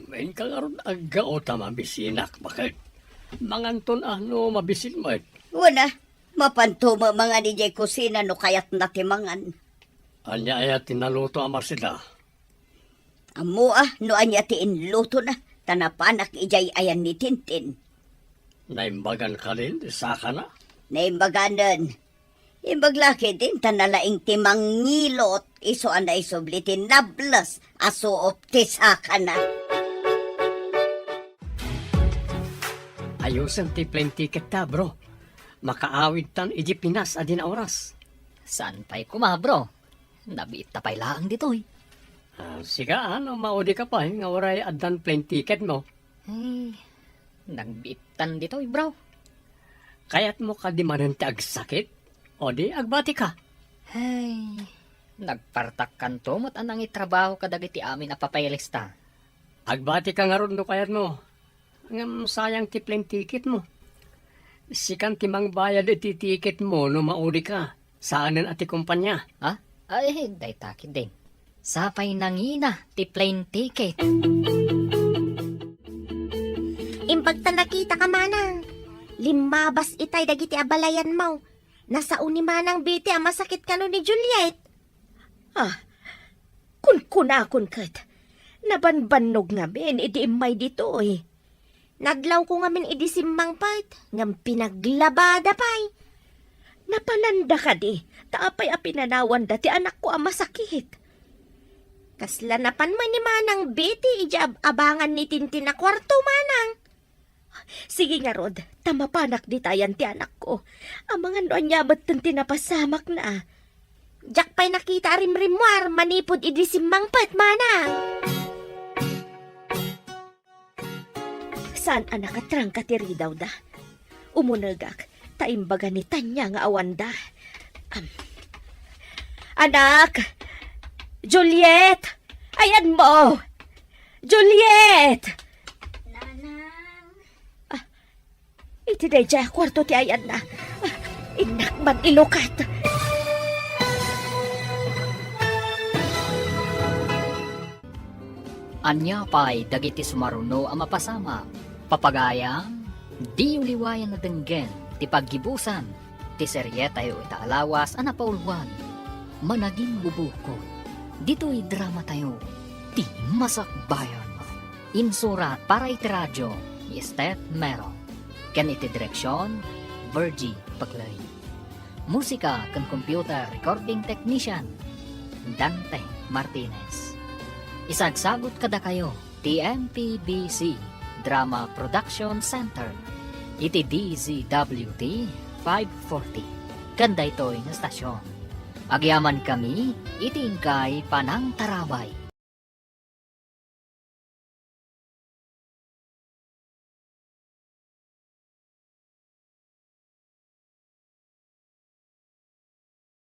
Main ka nga ron agao ta mabisinak. Bakit? Manganton ano mabisin mo eh. Wala. Mapantuma mga ni jay kusina no kayat natimangan. Anya ay tinaluto amar sila. Amo no anya ti inluto na. Tanapanak ijay ayan ni Tintin. Naimbagan ka rin, saka na. Naimbaganan. Imbaglaki din tanalaing timang ngilot. Iso anay sublitin nablas. Aso optisaka na. Ayusan ti plane ticket ta, bro. Makaawid tan iji Pinas adin oras. Saan pa'y kumabro? Nabiit ta pa'y laang ditoy. Siga, ano, maudi ka pa, nga oray adan plane ticket mo. Nagbiitan ditoy, bro. Kaya't mo ka di manan ti agsakit, o di agbati ka. Ay, nagpartak kanto mo't anang itrabaho kadagiti amin a papaylista. Agbati ka nga ron do kayat mo. Ngam sayang ti plane ticket mo. Sikan ti mang bayad iti ticket mo no maudi ka. Saanan ati kumpanya. Ha? Ay, day takid din. Sapay nangina ti plane ticket. Impagta nakita ka manang. Limabas itay dagiti abalayan mo. Nasa uni manang biti ang masakit ka no ni Juliet. Kun kat. Nabanbanog ngamin, idi imay dito eh. Nadlaw ko ngamin idi simmang pat, ngam pinaglabada pay. Napananda ka di, taapay a pinanawan dati anak ko ang masakit. Kasla napan man ni manang biti, ijab abangan ni Tintin na kwarto manang. Sige nga Rod, tamapanak di tayan ti anak ko. Ang mga noan yabat tanti napasamak na. Jak pa'y nakita rimrimwar, manipod idisimmangpet, manang. Saan anak katrang katiri daw da? Umunagak, taimbaga ni Tanya nga awanda. Anak! Juliet! Ayan mo! Juliet! Nanang. Iti day dya, kwarto ti ayan na. Inak man ilukat. Anya pa'y dagiti sumaruno ang mapasama. Papagayang, di uliwayan na denggen, ti paggibusan, ti seryeta yu itaalawas ang napaulwan. Managing bubuko, dito'y drama tayo, ti masakbayan. Insurat para iti radyo, ni Estet Meron. Ken iti direksyon, Virgie Paglay. Musika kan computer recording technician, Dante Martinez. Isagsagot kada kayo, TMPBC Drama Production Center, iti DZWT 540. Kanda ito'y na stasyon. Agyaman kami, iti ingkay panang taraway.